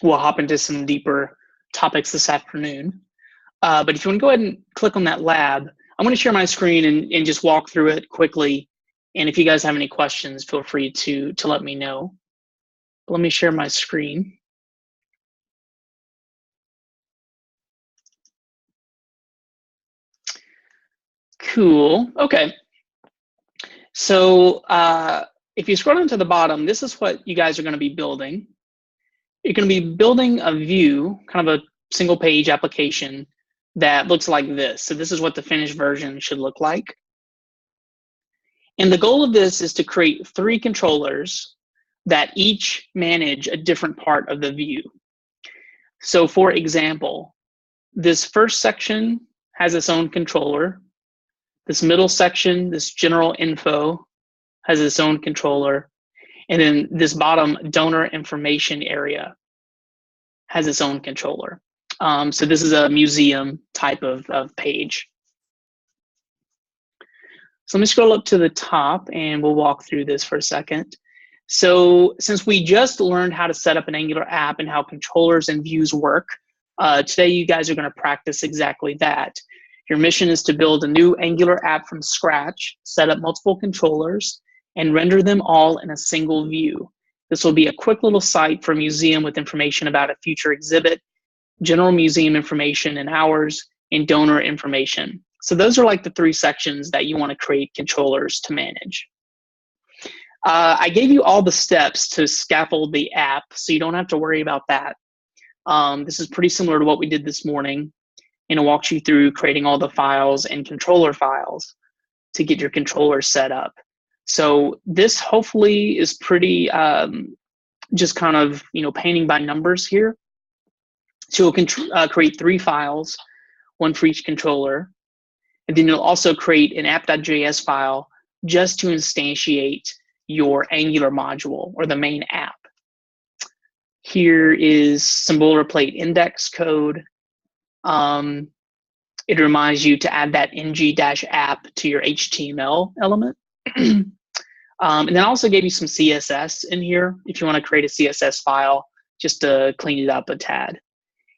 We'll hop into some deeper topics this afternoon. But if you want to go ahead and click on that lab, I'm going to share my screen and just walk through it quickly. And if you guys have any questions, feel free to let me know. Let me share my screen. Cool. Okay. So if you scroll down to the bottom, this is what you guys are going to be building. You're going to be building a view, kind of a single page application that looks like this. So this is what the finished version should look like. And the goal of this is to create 3 controllers that each manage a different part of the view. So for example, this first section has its own controller. This middle section, this general info, has its own controller. And then this bottom donor information area has its own controller. So this is a museum type of page. So let me scroll up to the top and we'll walk through this for a second. So since we just learned how to set up an Angular app and how controllers and views work, today you guys are going to practice exactly that. Your mission is to build a new Angular app from scratch, set up multiple controllers, and render them all in a single view. This will be a quick little site for a museum with information about a future exhibit, general museum information and hours, and donor information. So those are like the 3 sections that you want to create controllers to manage. I gave you all the steps to scaffold the app, so you don't have to worry about that. This is pretty similar to what we did this morning, and it walks you through creating all the files and controller files to get your controller set up. So this hopefully is pretty just kind of painting by numbers here. So you'll create 3 files, 1 for each controller, and then you'll also create an app.js file just to instantiate your Angular module or the main app. Here is some boilerplate index code. It reminds you to add that ng-app to your HTML element. And then I also gave you some CSS in here if you want to create a CSS file just to clean it up a tad.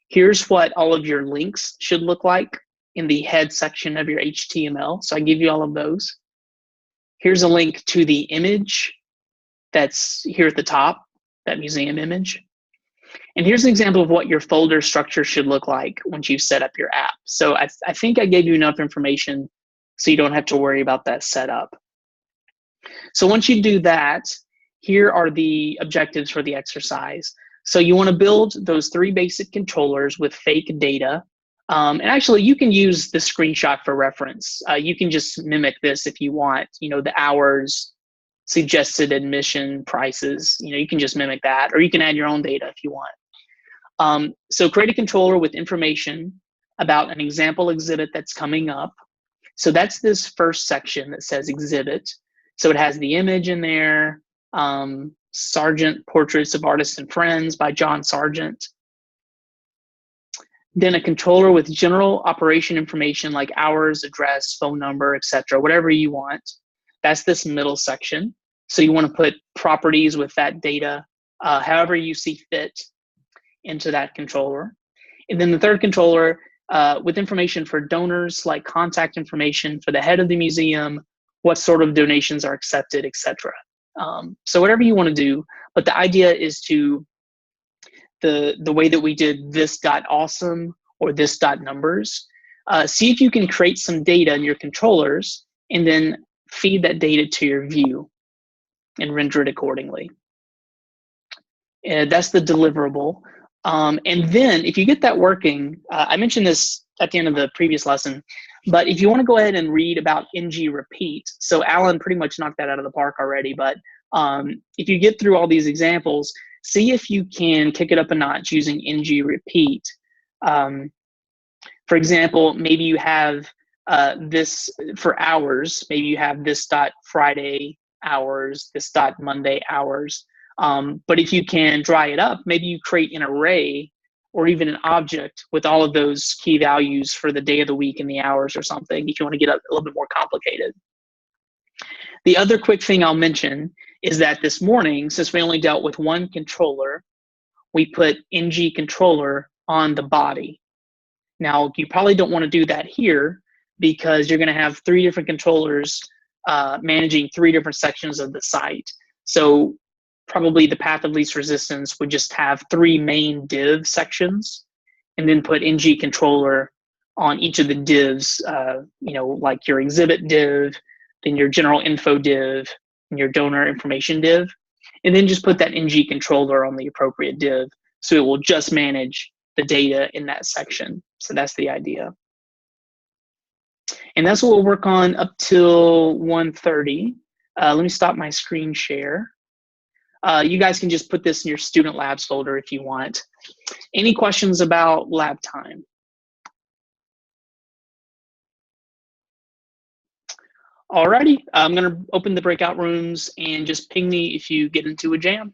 Here's what all of your links should look like in the head section of your HTML. So I give you all of those. Here's a link to the image that's here at the top, that museum image. And here's an example of what your folder structure should look like once you've set up your app. So I think I gave you enough information so you don't have to worry about that setup. So once you do that, here are the objectives for the exercise. So you want to build those 3 basic controllers with fake data. And actually, you can use the screenshot for reference. You can just mimic this if you want. The hours, suggested admission prices. You can just mimic that, or you can add your own data if you want. So create a controller with information about an example exhibit that's coming up. So that's this first section that says exhibit. So it has the image in there, Sargent Portraits of Artists and Friends by John Sargent. Then a controller with general operation information like hours, address, phone number, etc., whatever you want. That's this middle section. So you want to put properties with that data, however you see fit, into that controller. And then the third controller with information for donors, like contact information for the head of the museum, what sort of donations are accepted, etc. So whatever you want to do, but the idea is to the way that we did this.awesome or this.numbers, see if you can create some data in your controllers and then feed that data to your view and render it accordingly. That's the deliverable. And then if you get that working, I mentioned this at the end of the previous lesson, but if you want to go ahead and read about ng repeat, so Alan pretty much knocked that out of the park already, but if you get through all these examples, see if you can kick it up a notch using ng repeat. For example, maybe you have this for hours. Maybe you have this dot Friday hours, this dot Monday hours. But if you can dry it up, maybe you create an array or even an object with all of those key values for the day of the week and the hours or something, if you want to get a little bit more complicated. The other quick thing I'll mention is that this morning, since we only dealt with one controller, we put ng controller on the body. Now, you probably don't want to do that here because you're going to have 3 different controllers managing 3 different sections of the site. So probably the path of least resistance would just have 3 main div sections and then put ng controller on each of the divs, like your exhibit div, then your general info div, and your donor information div, and then just put that ng controller on the appropriate div so it will just manage the data in that section. So that's the idea. And that's what we'll work on up till 1:30. Let me stop my screen share. You guys can just put this in your student labs folder if you want. Any questions about lab time? Alrighty, I'm gonna open the breakout rooms and just ping me if you get into a jam.